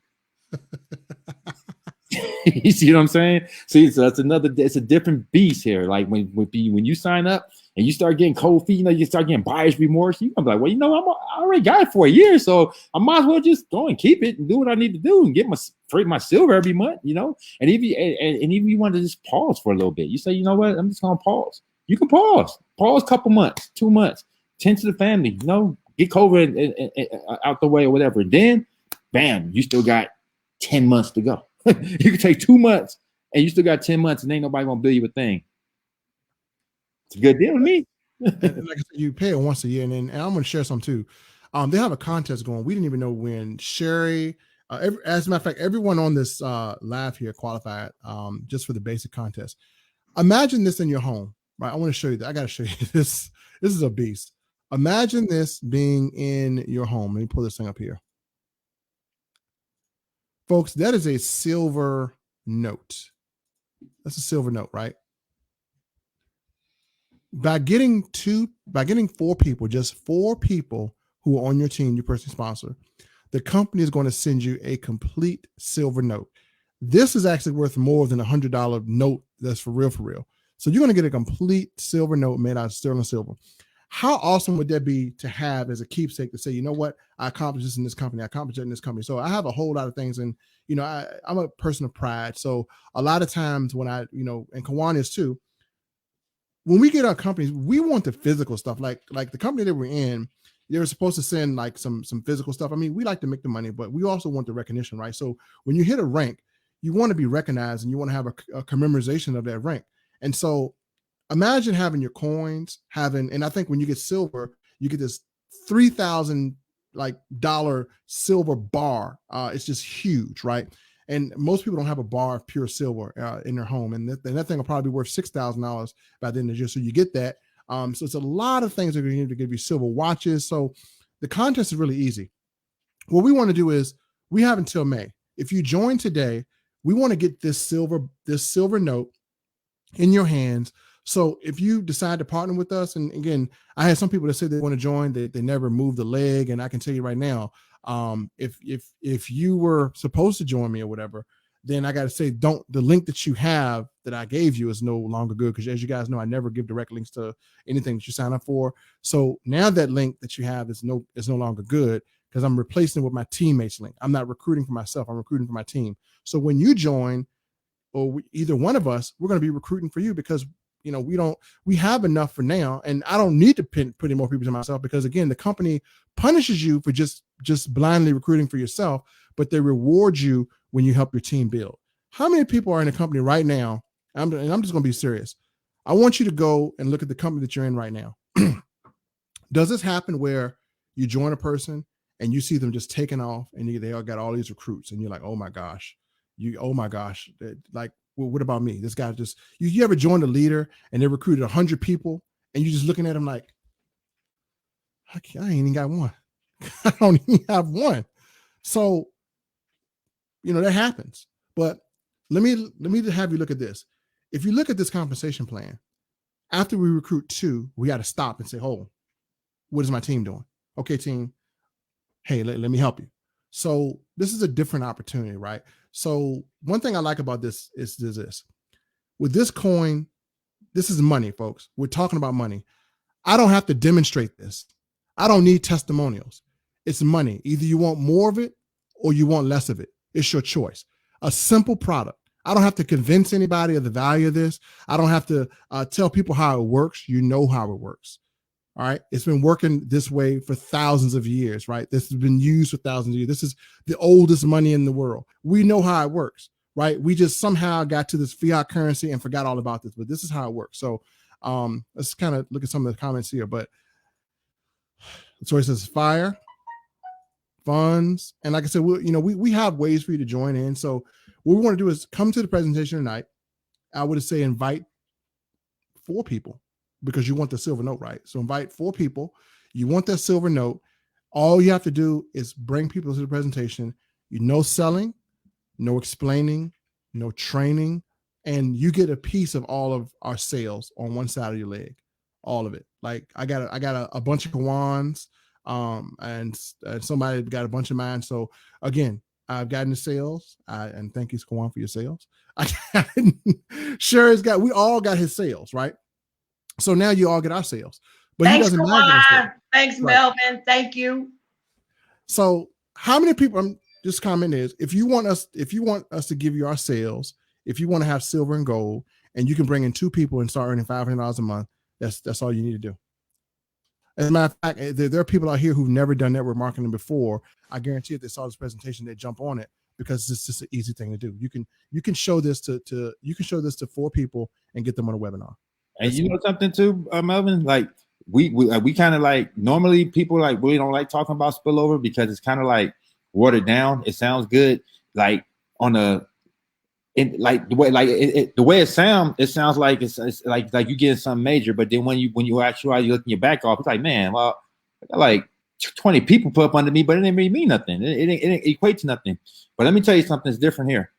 You see what I'm saying? See, so it's a different beast here. Like when you sign up and you start getting cold feet, you start getting buyer's remorse. You're gonna be like, well, I already got it for a year, so I might as well just go and keep it and do what I need to do and get my silver every month, And if you want to just pause for a little bit, you say, you know what, I'm just gonna pause. You can pause a couple months, 2 months, tend to the family, get COVID out the way or whatever. And then, bam, you still got 10 months to go. You can take 2 months and you still got 10 months and ain't nobody gonna bill you a thing. It's a good deal to me. And like I said, you pay it once a year, and I'm going to share some too. They have a contest going. We didn't even know when. Sherry, as a matter of fact, everyone on this live here qualified just for the basic contest. Imagine this in your home, right? I want to show you that. I got to show you this. This is a beast. Imagine this being in your home. Let me pull this thing up here. Folks, that is a silver note. That's a silver note, right? By getting 4 people, just 4 people who are on your team, your personal sponsor, the company is going to send you a complete silver note. This is actually worth more than $100 note. That's for real, for real. So you're going to get a complete silver note made out of sterling silver. How awesome would that be to have as a keepsake to say, you know what, I accomplished this in this company, I accomplished it in this company. So I have a whole lot of things, and you know, I'm a person of pride. So a lot of times when I, you know, and Kawan is too, when we get our companies, we want the physical stuff. Like the company that we're in, they were supposed to send like some physical stuff. I mean, we like to make the money, but we also want the recognition, right? So when you hit a rank, you want to be recognized and you want to have a commemoration of that rank. And so imagine having your coins, and I think when you get silver, you get this $3,000 silver bar. It's just huge, right? And most people don't have a bar of pure silver in their home, and that thing will probably be worth $6,000 by the end of the year. So you get that. So it's a lot of things that are going to need to give you silver watches. So the contest is really easy. What we want to do is we have until May. If you join today, we want to get this silver note in your hands. So if you decide to partner with us, and again, I had some people that said they want to join, they never moved the leg, and I can tell you right now, if you were supposed to join me or whatever, then I got to say, the link that you have that I gave you is no longer good, because as you guys know, I never give direct links to anything that you sign up for. So now that link that you have is no longer good, because I'm replacing it with my teammates link. I'm not recruiting for myself, I'm recruiting for my team. So when you join, or either one of us, we're going to be recruiting for you, because you know, we have enough for now, and I don't need to put in more people to myself, because again, the company punishes you for just blindly recruiting for yourself, but they reward you when you help your team build. How many people are in a company right now? I'm just going to be serious. I want you to go and look at the company that you're in right now. Does this happen where you join a person and you see them just taking off, and they all got all these recruits, and you're like, oh my gosh, like, well, what about me? This guy just, you ever joined a leader and they recruited 100 people, and you're just looking at them like, I ain't even got one. I don't even have one. So, you know, that happens. But let me have you look at this. If you look at this compensation plan, after we recruit 2, we got to stop and say, oh, what is my team doing? Okay, team, hey, let me help you. So this is a different opportunity, right? So one thing I like about this is this. With this coin, this is money, folks. We're talking about money. I don't have to demonstrate this. I don't need testimonials. It's money. Either you want more of it or you want less of it. It's your choice. A simple product. I don't have to convince anybody of the value of this. I don't have to tell people how it works. You know how it works. All right. It's been working this way for thousands of years, right? This has been used for thousands of years. This is the oldest money in the world. We know how it works, right? We just somehow got to this fiat currency and forgot all about this, but this is how it works. So let's kind of look at some of the comments here. But so it says fire, funds. And like I said, we have ways for you to join in. So what we want to do is come to the presentation tonight. I would say invite 4 people, because you want the silver note, right? So invite 4 people. You want that silver note. All you have to do is bring people to the presentation. No selling, no explaining, no training, and you get a piece of all of our sales on one side of your leg, all of it. Like I got a bunch of Kawans, and somebody got a bunch of mine. So again, I've gotten the sales, and thank you, Kawan, for your sales. We all got his sales, right? So now you all get our sales, but Thanks, he doesn't Kawan. Thanks, right. Melvin. Thank you. So how many people? I'm just comment is, if you want us to give you our sales, if you want to have silver and gold, and you can bring in 2 people and start earning $500 a month, that's all you need to do. As a matter of fact, there are people out here who've never done network marketing before. I guarantee if they saw this presentation, they'd jump on it, because it's just an easy thing to do. You can show this to 4 people and get them on a webinar. And you know something too, Melvin? Like we kind of like, normally people like really don't like talking about spillover, because it's kind of like watered down. It sounds good, like and like the way it sounds like it's like you getting something major, but then when you actually you looking your back off, it's like, man, well, I got like 20 people put up under me, but it didn't really mean nothing. It didn't equate to nothing. But let me tell you something that's different here.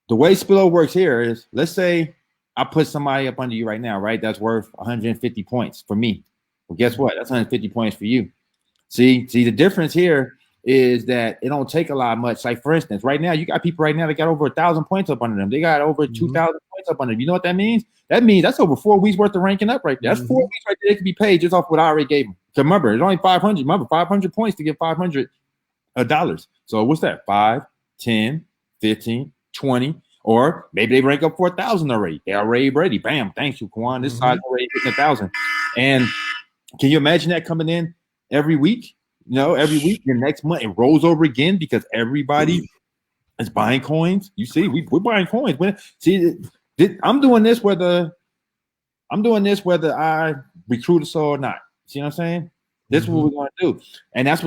The way spillover works here is, let's say I put somebody up under you right now, right? That's worth 150 points for me. Well, guess what? That's 150 points for you. See, the difference here is that it don't take a lot much. Like, for instance, right now, you got people right now that got over 1,000 points up under them. They got over 2,000 points up under them. You know what that means? That means that's over 4 weeks worth of ranking up right there. That's 4 weeks right there. They could be paid just off what I already gave them. So remember, it's only 500. Remember, 500 points to get $500. So what's that? 5, 10, 15, 20. Or maybe they rank up 4,000 already. They're already ready. Bam. Thanks you, Kwan. This side's already hitting 1,000. And can you imagine that coming in every week? Every week, the next month it rolls over again because everybody is buying coins. You see, we're buying coins. I'm doing this whether I recruit us or not. See what I'm saying? This is what we're going to do, and that's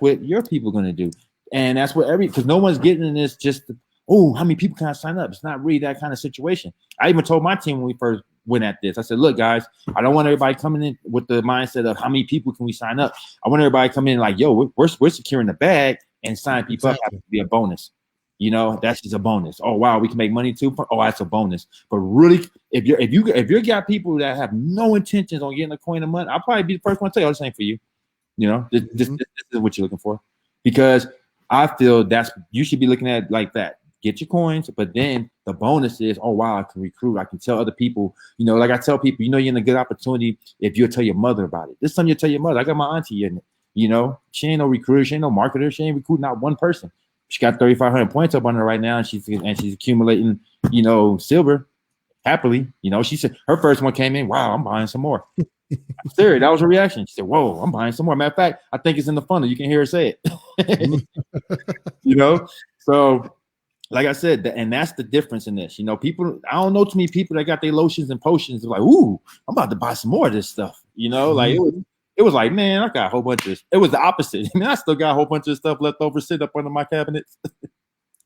what your people are going to do, and that's what because no one's getting in this just. Oh, how many people can I sign up? It's not really that kind of situation. I even told my team when we first went at this, I said, look, guys, I don't want everybody coming in with the mindset of how many people can we sign up. I want everybody coming in like, yo, we're securing the bag, and signing people up has to be a bonus. That's just a bonus. Oh, wow, we can make money too. Oh, that's a bonus. But really, if you got people that have no intentions on getting a coin a month, I'll probably be the first one to tell you, this ain't for you. This is what you're looking for, because I feel you should be looking at it like that. Get your coins, but then the bonus is, oh wow, I can recruit. I can tell other people. Like I tell people, you're in a good opportunity if you'll tell your mother about it. This time you tell your mother. I got my auntie in it. She ain't no recruiter, she ain't no marketer, she ain't recruiting not one person. She got 3,500 points up on her right now, and she's accumulating, silver happily. She said her first one came in. Wow, I'm buying some more. I'm serious. That was her reaction. She said, "Whoa, I'm buying some more." Matter of fact, I think it's in the funnel. You can hear her say it. So. Like I said, and that's the difference in this. People, I don't know too many people that got their lotions and potions. They're like, ooh, I'm about to buy some more of this stuff. Like it was like, man, I got a whole bunch of this. It was the opposite. I still got a whole bunch of stuff left over, sit up under my cabinets.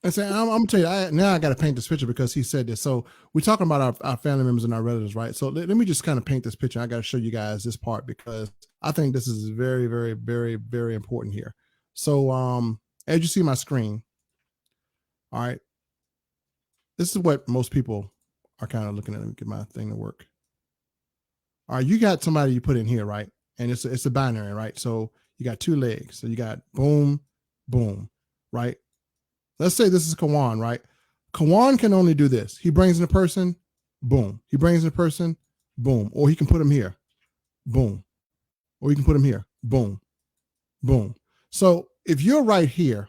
I say, I'm gonna tell you, now I got to paint this picture because he said this. So we're talking about our family members and our relatives, right? So let me just kind of paint this picture. I got to show you guys this part because I think this is very, very, very, very important here. So as you see my screen, all right, this is what most people are kind of looking at. Let me get my thing to work. All right, you got somebody you put in here, right? And it's a binary, right? So you got 2 legs. So you got boom, boom, right? Let's say this is Kawan, right? Kawan can only do this. He brings in a person, boom. He brings in a person, boom. Or he can put him here, boom. Or you can put him here, boom, boom. So if you're right here,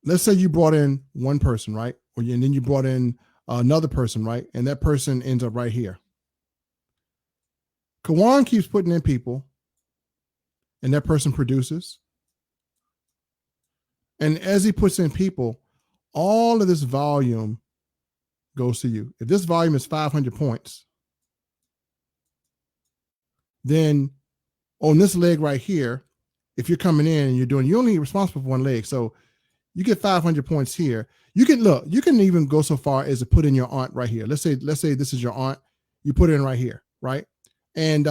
let's say you brought in one person, right? And then you brought in another person, right? And that person ends up right here. Kawan keeps putting in people, and that person produces. And as he puts in people, all of this volume goes to you. If this volume is 500 points, then on this leg right here, if you're coming in and you're only responsible for one leg. So you get 500 points here. You can even go so far as to put in your aunt right here. Let's say this is your aunt. You put it in right here, right? And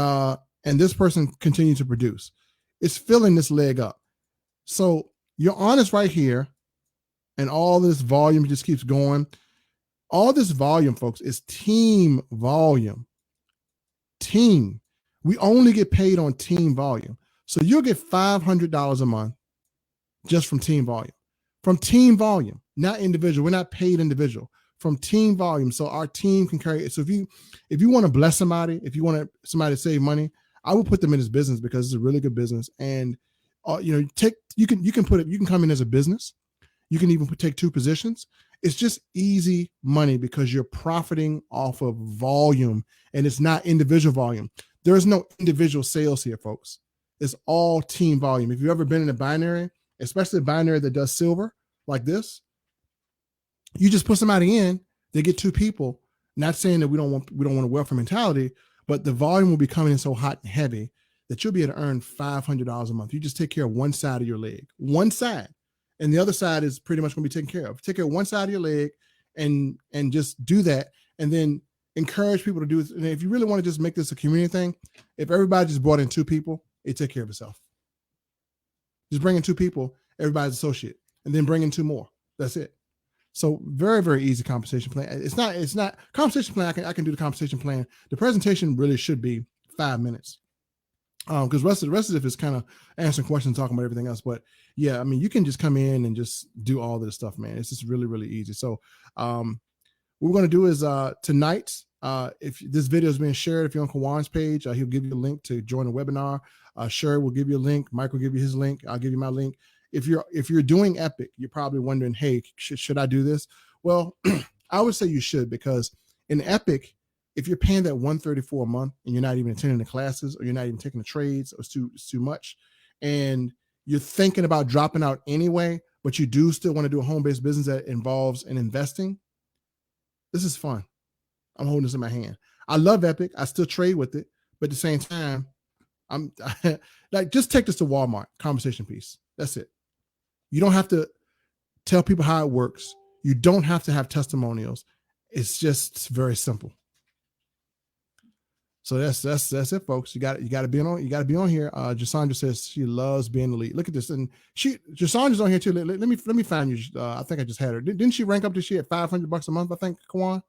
this person continues to produce. It's filling this leg up. So your aunt is right here, and all this volume just keeps going. All this volume, folks, is team volume. Team. We only get paid on team volume. So you'll get $500 a month just from team volume. From team volume, not individual. We're not paid individual. From team volume. So our team can carry it. So if you want to bless somebody, if you want somebody to save money, I will put them in this business because it's a really good business. And you can come in as a business. You can even take 2 positions. It's just easy money because you're profiting off of volume, and it's not individual volume. There is no individual sales here, folks. It's all team volume. If you've ever been in a binary, especially a binary that does silver like this, you just put somebody in, they get 2 people. Not saying that we don't want a welfare mentality, but the volume will be coming in so hot and heavy that you'll be able to earn $500 a month. You just take care of one side of your leg, one side, and the other side is pretty much going to be taken care of. Take care of one side of your leg, and just do that, and then encourage people to do it. And if you really want to just make this a community thing, if everybody just brought in 2 people, it take care of itself. Just bring in 2 people, everybody's associate, and then bring in 2 more. That's it. So very, very easy compensation plan. It's not compensation plan. I can do the compensation plan. The presentation really should be 5 minutes. Because rest of it is kind of answering questions, talking about everything else. But yeah, I mean, you can just come in and just do all this stuff, man. It's just really, really easy. So what we're going to do is tonight, if this video is being shared, if you're on Kawan's page, he'll give you a link to join the webinar. Sherry will give you a link. Mike will give you his link. I'll give you my link. If you're doing Epic, you're probably wondering, hey, should I do this? Well, I would say you should, because in Epic, if you're paying that $134 a month and you're not even attending the classes, or you're not even taking the trades, or it's too much, and you're thinking about dropping out anyway, but you do still want to do a home-based business that involves an investing, this is fun. I'm holding this in my hand. I love Epic. I still trade with it, but at the same time, I'm like, just take this to Walmart, conversation piece. That's it. You don't have to tell people how it works. You don't have to have testimonials. It's just very simple. So that's it, folks. You got to be on here. Jasandra says she loves being the lead. Look at this, and Jasandra's on here too. Let me find you. I think I just had her. Didn't she rank up this year at $500 a month? I think, Kawan.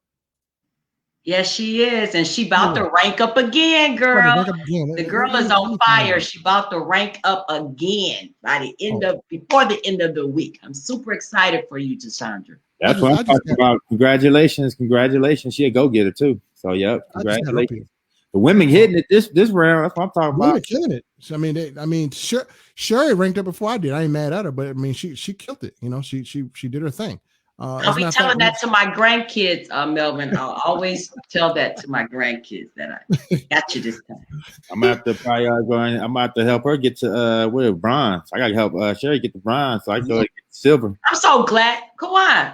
Yes, she is, and she about to rank up again, girl. The girl is on fire. She about to rank up again by the end before the end of the week. I'm super excited for you, Jasandra. That's what I'm talking about. Congratulations. She a go-getter too. So yep, congratulations. The women hitting it this round. That's what I'm talking about. Women killing it. I mean, Sherry ranked up before I did. I ain't mad at her, but I mean, she killed it. You know, she did her thing. I'll be telling that to my grandkids, Melvin. I'll always tell that to my grandkids that I got you this time. I'm gonna have to probably I'm gonna have to help her get to bronze. I gotta help Sherry get the bronze so I can go get silver. I'm so glad. Come on,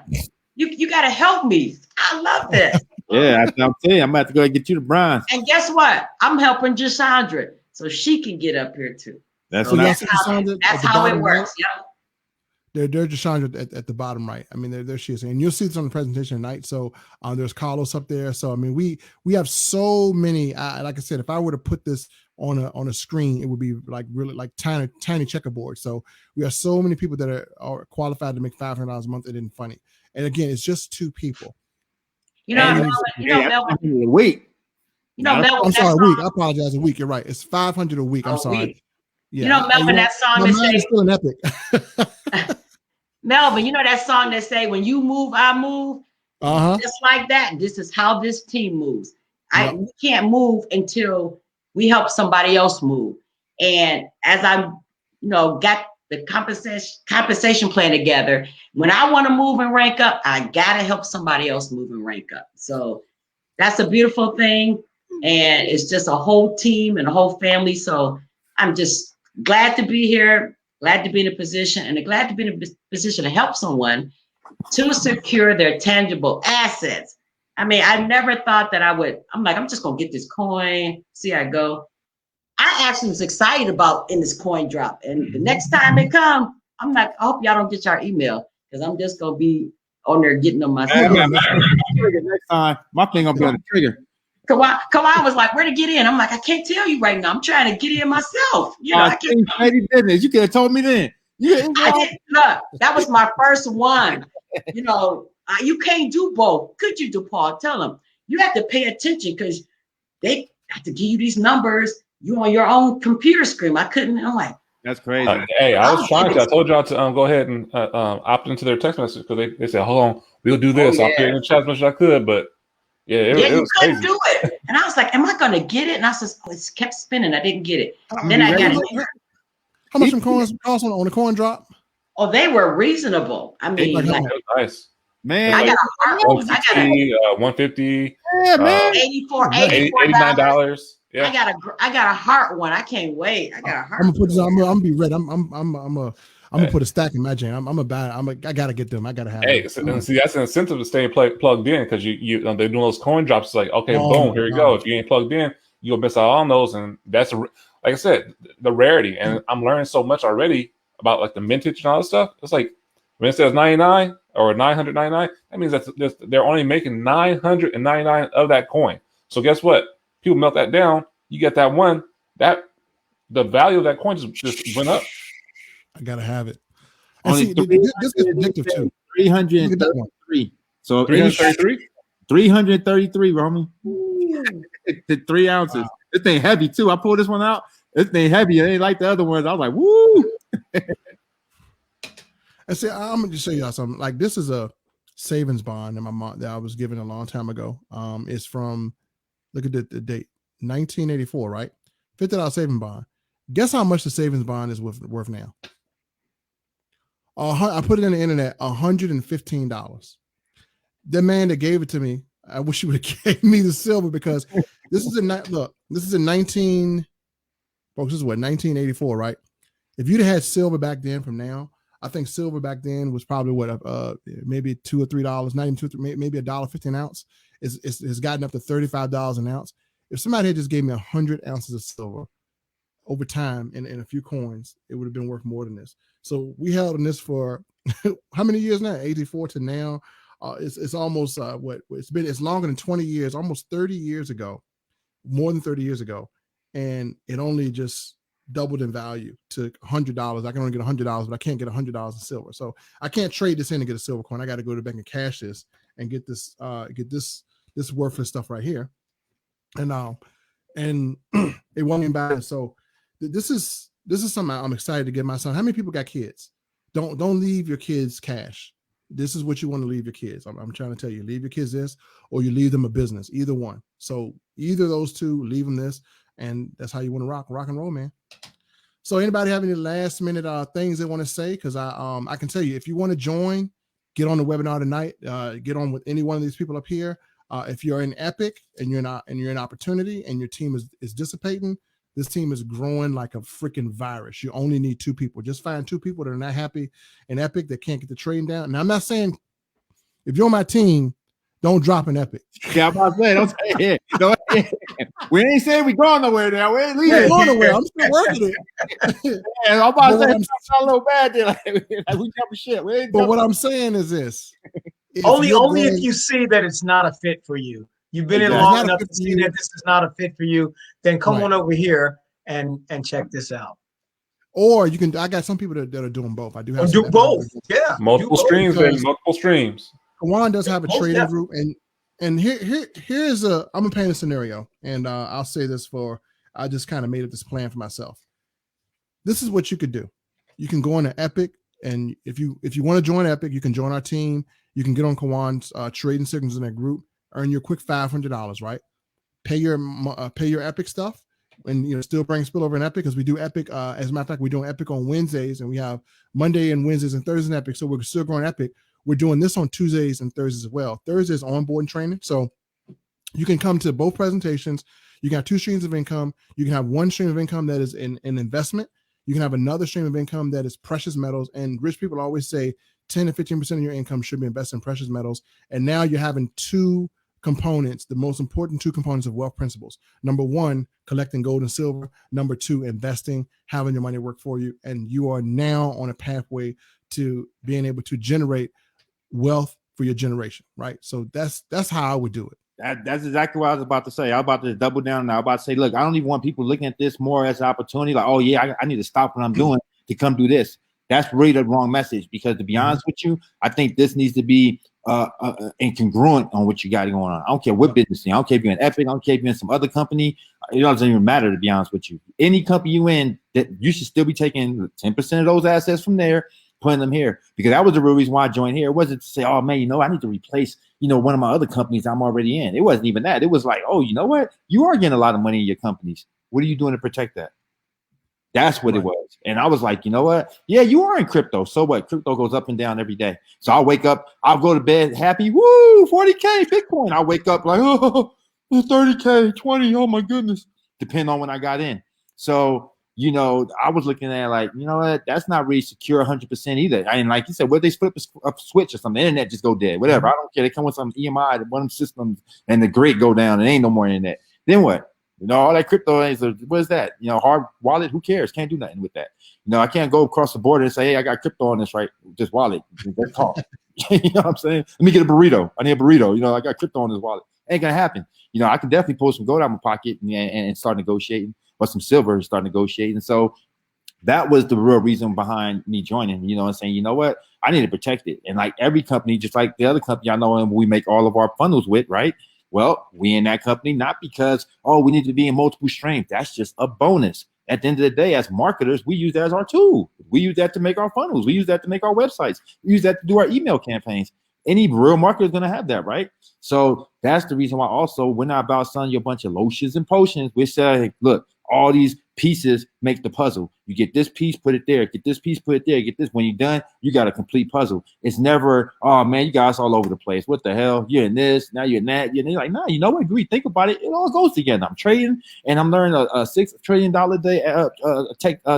you gotta help me. I love this. Yeah, I'm telling you, I'm about to go and get you the bronze. And guess what? I'm helping Jasandra so she can get up here too. That's how it works. Yep. There's Jasandra at the bottom right. I mean, there she is, and you'll see this on the presentation tonight. So there's Carlos up there. So I mean, we have so many. Like I said, if I were to put this on a screen, it would be like really like tiny checkerboard. So we have so many people that are qualified to make $500 a month. It isn't funny. And again, it's just 2 people. Melvin. A week. Melvin. I'm sorry, a week. I apologize. A week. You're right. It's $500 a week. I'm sorry. Week. Yeah. Melvin, that song that say still an Epic. Melvin, that song that say when you move, I move. Just like that. This is how this team moves. We can't move until we help somebody else move. And as I, got the compensation plan together, when I want to move and rank up, I gotta help somebody else move and rank up. So that's a beautiful thing, and it's just a whole team and a whole family. So I'm just glad to be here, glad to be in a position, and glad to be in a position to help someone to secure their tangible assets. I mean, I never thought that I would. I'm just gonna get this coin, see how I go. I actually was excited about in this coin drop, and the next time it comes, I'm like, I hope y'all don't get your email, because I'm just gonna be on there getting them myself. Next time, my thing gonna be on the trigger. Kawan was like, where to get in? I'm like, I can't tell you right now. I'm trying to get in myself. I can't. Business. You could have told me then. Look, that was my first one. You can't do both. Could you do, Paul? Tell them you have to pay attention, because they have to give you these numbers. You on your own computer screen. I couldn't. I'm like, that's crazy. Hey, I was trying to. I told y'all to go ahead and opt into their text message, because they said, hold on, we'll do this. I'll put it in the chat as much as I could, but it was couldn't crazy. do it. And I was like, am I going to get it? And I said, it kept spinning. I didn't get it. Then I got it. How much some coins cost on the coin drop? Oh, they were reasonable. I mean, nice. Man, I got a 150. Yeah, man. $89. Yeah. I got a heart one. I can't wait. I got a heart. I'm gonna put this. I'm gonna be ready. I'm gonna put a stack in my jam. I'm gonna buy it. I gotta get them. I gotta have. Hey, and see, that's an incentive to stay plugged in, because they're doing those coin drops. It's like, okay, boom, here you go. If you ain't plugged in, you'll miss out on those. And that's, like I said, the rarity. And I'm learning so much already about like the mintage and all this stuff. It's like, When it says 99 or 999, that means they're only making 999 of that coin. So guess what? People melt that down. You get that one. That the value of that coin just went up. I gotta have it. And Only see, this is addictive too. 333. So 333. 333, Romy. To 3 ounces. Wow. This thing heavy too. I pulled this one out. This thing heavy. It ain't like the other ones. I was like, woo. And see, I'm gonna just show y'all something. Like this is a savings bond that my mom that I was given a long time ago. It's from, look at the date, 1984, right? $50 savings bond. Guess how much the savings bond is worth now? I put it in the internet, $115. The man that gave it to me, I wish he would have gave me the silver, because this is this is in 1984, right? If you'd have had silver back then from now, I think silver back then was probably maybe $2 or $3, not even $2 or $3, maybe $1.50 an ounce. It's gotten up to $35 an ounce. If somebody had just gave me 100 ounces of silver over time in a few coins, it would have been worth more than this. So we held on this for how many years now? 84 to now. It's almost it's longer than 20 years, almost 30 years ago, more than 30 years ago, and it only just doubled in value to $100. I can only get $100, but I can't get $100 in silver. So I can't trade this in and get a silver coin. I got to go to the bank and cash this and get this worthless stuff right here. And it won't even buy it. So this is something I'm excited to get my son. How many people got kids? Don't leave your kids cash. This is what you want to leave your kids. I'm trying to tell you, leave your kids this, or you leave them a business, either one. So either of those two, leave them this, and that's how you want to rock and roll, man. So anybody have any last minute things they want to say? Because I can tell you, if you want to join, get on the webinar tonight. Get on with any one of these people up here. If you're in Epic and you're in Opportunity and your team is dissipating, this team is growing like a freaking virus. You only need 2 people. Just find 2 people that are not happy in Epic, that can't get the trading down. And I'm not saying if you're on my team, don't drop an Epic. Yeah, I'm about to say, don't say it. We ain't saying we going nowhere now. We ain't leaving. Going nowhere. I'm still working it. Yeah, I'm about to say, it's a little bad there. Like we jumping shit. But what I'm saying is this. Only if you see that it's not a fit for you. You've been in long enough to see that this is not a fit for you, then come on over here and check this out. Or you can, I got some people that are doing both. I do have do both. Yeah. Multiple streams, and multiple streams. Kawan does have a trading group, and here's I'm gonna paint a scenario, and I'll say this I just kind of made up this plan for myself. This is what you could do. You can go into Epic, and if you want to join Epic, you can join our team. You can get on Kawan's trading signals in that group, earn your quick $500, right? Pay your Epic stuff, and still bring spillover in Epic, because we do Epic. As a matter of fact, we're doing Epic on Wednesdays, and we have Monday and Wednesdays and Thursdays in Epic. So we're still growing Epic. We're doing this on Tuesdays and Thursdays as well. Thursdays onboard training. So you can come to both presentations. You can have 2 streams of income. You can have 1 stream of income that is in investment. You can have another stream of income that is precious metals. And rich people always say 10 to 15% of your income should be invested in precious metals. And now you're having 2 components, the most important 2 components of wealth principles. Number 1, collecting gold and silver. Number 2, investing, having your money work for you. And you are now on a pathway to being able to generate wealth for your generation, right? So that's how I would do it. That's exactly what I was about to say. I was about to double down now. I was about to say, look, I don't even want people looking at this more as an opportunity. Like, oh yeah, I need to stop what I'm doing to come do this. That's really the wrong message, because to be honest with you, I think this needs to be incongruent on what you got going on. I don't care what business you're in. I don't care if you're in Epic. I don't care if you're in some other company. It doesn't even matter, to be honest with you. Any company you in, that you should still be taking 10% of those assets from there, putting them here, because that was the real reason why I joined here. It wasn't to say, oh man, I need to replace, one of my other companies I'm already in. It wasn't even that. It was like, oh, you know what? You are getting a lot of money in your companies. What are you doing to protect that? That's what it was. And I was like, you know what? Yeah, you are in crypto. So what? Crypto goes up and down every day. So I'll wake up, I'll go to bed happy. Woo, 40K Bitcoin. I'll wake up like, oh, 30K, 20. Oh my goodness. Depending on when I got in. So, I was looking at like, you know what? That's not really secure 100% either. And like you said, where they flip a switch or something, the internet just go dead, whatever. I don't care. They come with some EMI, one of them systems, and the grid go down, and ain't no more internet. Then what? You know, all that crypto is what is that? You know, hard wallet. Who cares? Can't do nothing with that. You know, I can't go across the border and say, hey, I got crypto on this this wallet. Let's talk. You know what I'm saying? Let me get a burrito. I need a burrito. You know, I got crypto on this wallet. Ain't gonna happen. You know, I can definitely pull some gold out of my pocket and start negotiating, or some silver and start negotiating. So that was the real reason behind me joining, you know, and saying, you know what, I need to protect it. And like every company, just like the other company I know and we make all of our funnels with, right? Well, we in that company, not because, oh, we need to be in multiple streams. That's just a bonus. At the end of the day, as marketers, we use that as our tool. We use that to make our funnels. We use that to make our websites. We use that to do our email campaigns. Any real marketer is going to have that, right? So that's the reason why also we're not about selling you a bunch of lotions and potions. We're saying, look, all these pieces make the puzzle. You get this piece, put it there. Get this piece, put it there. Get this. When you're done, you got a complete puzzle. It's never, oh man, you guys all over the place. What the hell? You're in this, now you're in that. You're like, nah, you know what? Agree. Think about it. It all goes together. I'm trading and I'm learning a $6 trillion a day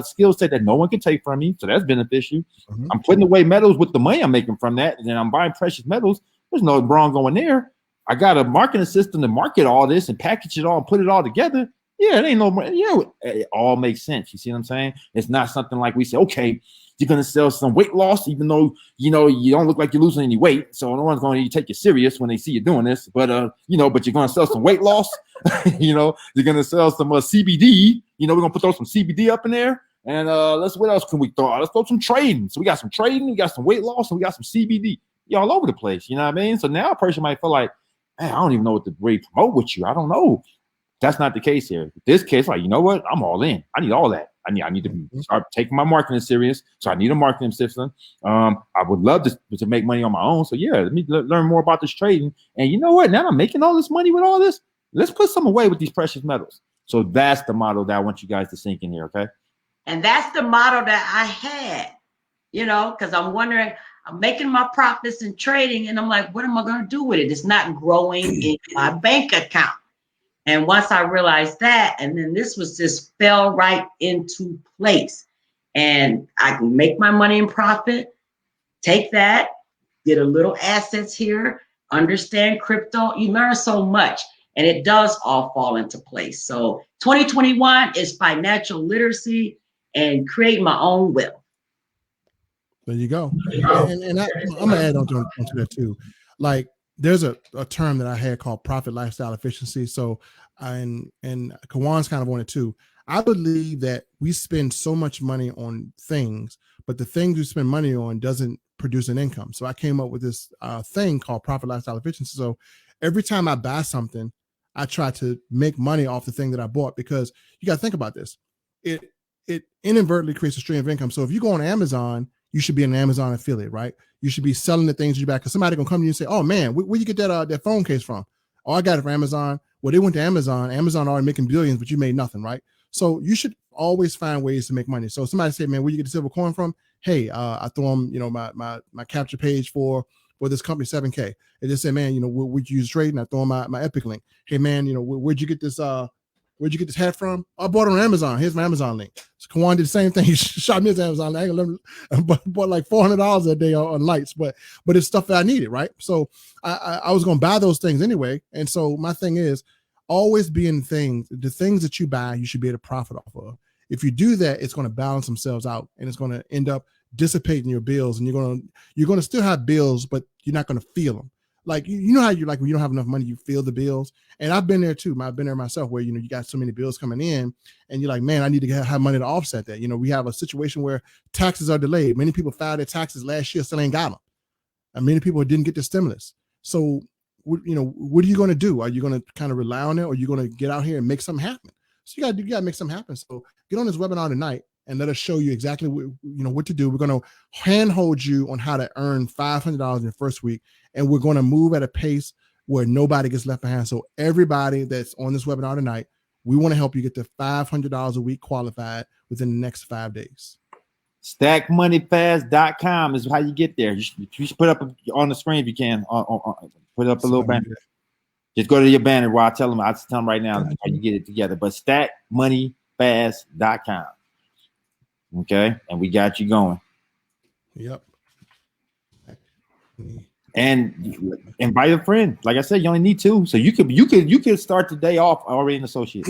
skill set that no one can take from me. So that's beneficial. Mm-hmm. I'm putting away metals with the money I'm making from that. And then I'm buying precious metals. There's no wrong going there. I got a marketing system to market all this and package it all and put it all together. Yeah, it ain't no more. Yeah, it all makes sense. You see what I'm saying? It's not something like we say, okay, you're gonna sell some weight loss, even though you know you don't look like you're losing any weight. So no one's going to take you serious when they see you doing this. But you know, but you're gonna sell some weight loss. You know, you're gonna sell some CBD. You know, we're gonna put throw some CBD up in there. And what else can we throw? Let's throw some trading. So we got some trading, we got some weight loss, and we got some CBD. You all over the place. You know what I mean? So now a person might feel like, man, I don't even know what to really promote with you. I don't know. That's not the case here. In this case, like, you know what? I'm all in. I need all that. I need to start taking my marketing serious. So I need a marketing system. I would love to make money on my own. So yeah, let me learn more about this trading. And you know what? Now I'm making all this money with all this. Let's put some away with these precious metals. So that's the model that I want you guys to sink in here, okay? And that's the model that I had, you know, because I'm wondering, I'm making my profits in trading, and I'm like, what am I going to do with it? It's not growing in my bank account. And once I realized that, and then this just fell right into place. And I can make my money in profit, take that, get a little assets here, understand crypto. You learn so much, and it does all fall into place. So 2021 is financial literacy and create my own wealth. There you go. And I'm going to add on to that too. Like, there's a term that I had called profit lifestyle efficiency. So, and Kawan's kind of on it too. I believe that we spend so much money on things, but the things we spend money on doesn't produce an income. So I came up with this thing called profit lifestyle efficiency. So every time I buy something, I try to make money off the thing that I bought, because you got to think about this. It inadvertently creates a stream of income. So if you go on Amazon, you should be an Amazon affiliate, right? You should be selling the things you buy, because somebody gonna come to you and say, "Oh man, where you get that phone case from?" "Oh, I got it from Amazon." Well, they went to Amazon. Amazon already making billions, but you made nothing, right? So you should always find ways to make money. So somebody say, "Man, where you get the silver coin from?" Hey, I throw them, you know, my capture page for this company 7K. They just say, "Man, you know, would you use trading?" I throw them my Epic link. "Hey man, you know, where'd you get this hat from?" "I bought it on Amazon. Here's my Amazon link." So Kawan did the same thing. He shot me his Amazon link. I bought like $400 a day on lights, but it's stuff that I needed, right? So I was going to buy those things anyway. And so my thing is always be in the things that you buy, you should be able to profit off of. If you do that, it's going to balance themselves out, and it's going to end up dissipating your bills, and you're going to still have bills, but you're not going to feel them. Like, you know how you like when you don't have enough money, you feel the bills. And I've been there too. I've been there myself, where, you know, you got so many bills coming in and you're like, man, I need to have money to offset that. You know, we have a situation where taxes are delayed. Many people filed their taxes last year, still ain't got them. And many people didn't get the stimulus. So, you know, what are you going to do? Are you going to kind of rely on it, or are you going to get out here and make something happen? So you got to make something happen. So get on this webinar tonight and let us show you exactly what to do. We're going to handhold you on how to earn $500 in your first week. And we're going to move at a pace where nobody gets left behind. So everybody that's on this webinar tonight, we want to help you get to $500 a week qualified within the next 5 days. StackMoneyFast.com is how you get there. You should put up on the screen if you can. Put up a little banner. Just go to your banner while I tell them right now how you get it together. But StackMoneyFast.com. Okay, and we got you going. Yep. and invite a friend. Like I said, you only need 2, so you could start the day off already an associate,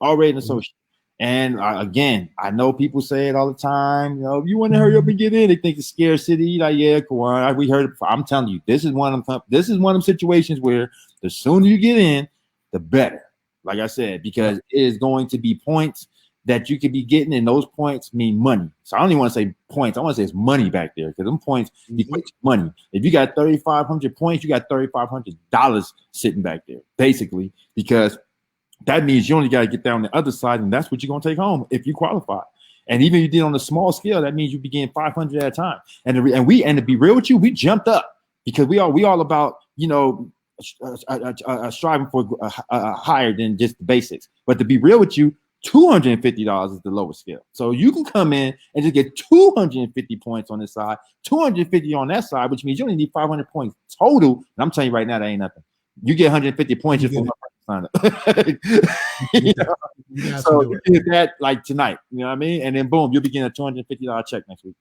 already an associate. And again, I know people say it all the time. You know, if you want to hurry up and get in, they think it's scarcity. Like, yeah, come on, we heard it before. I'm telling you, this is one of them situations where the sooner you get in, the better. Like I said, because it is going to be points that you could be getting, and those points mean money. So I don't even want to say points. I want to say it's money back there, because them points equate to money. If you got 3,500 points, you got $3,500 sitting back there, basically, because that means you only got to get down the other side, and that's what you're going to take home if you qualify. And even if you did on a small scale, that means you be getting 500 at a time. And to be real with you, we jumped up because we all about, you know, striving for higher than just the basics. But to be real with you, $250 is the lowest scale. So you can come in and just get 250 points on this side, 250 on that side, which means you only need 500 points total. And I'm telling you right now, that ain't nothing. You get 150 points just for sign up. So you get that like tonight, you know what I mean? And then boom, you'll be getting a $250 check next week.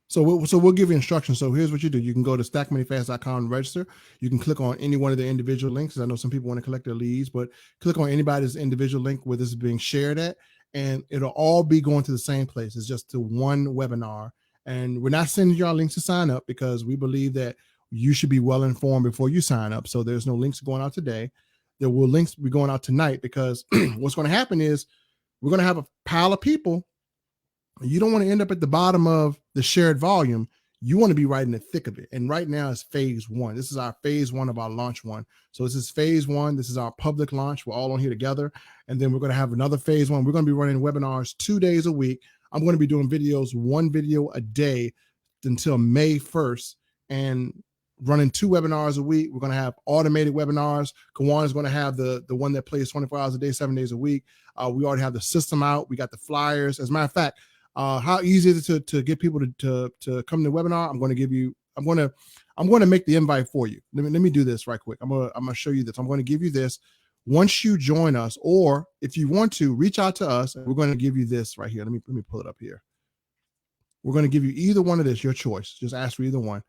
So we'll give you instructions. So here's what you do. You can go to stackmoneyfast.com and register. You can click on any one of the individual links. I know some people want to collect their leads, but click on anybody's individual link where this is being shared at, and it'll all be going to the same place. It's just to one webinar. And we're not sending y'all links to sign up because we believe that you should be well informed before you sign up. So there's no links going out today. There will links be going out tonight, because what's going to happen is we're going to have a pile of people. You don't want to end up at the bottom of the shared volume. You want to be right in the thick of it. And right now is phase 1. This is our phase 1 of our launch 1. So this is phase 1. This is our public launch. We're all on here together. And then we're going to have another phase 1. We're going to be running webinars 2 days a week. I'm going to be doing videos, 1 video a day until May 1st, and running 2 webinars a week. We're going to have automated webinars. Kawan is going to have the one that plays 24 hours a day, 7 days a week. We already have the system out. We got the flyers. As a matter of fact, how easy is it to get people to come to the webinar? I'm going to make the invite for you. Let me do this right quick. I'm going to show you this. I'm going to give you this. Once you join us, or if you want to reach out to us, we're going to give you this right here. Let me pull it up here. We're going to give you either one of this, your choice. Just ask for either one.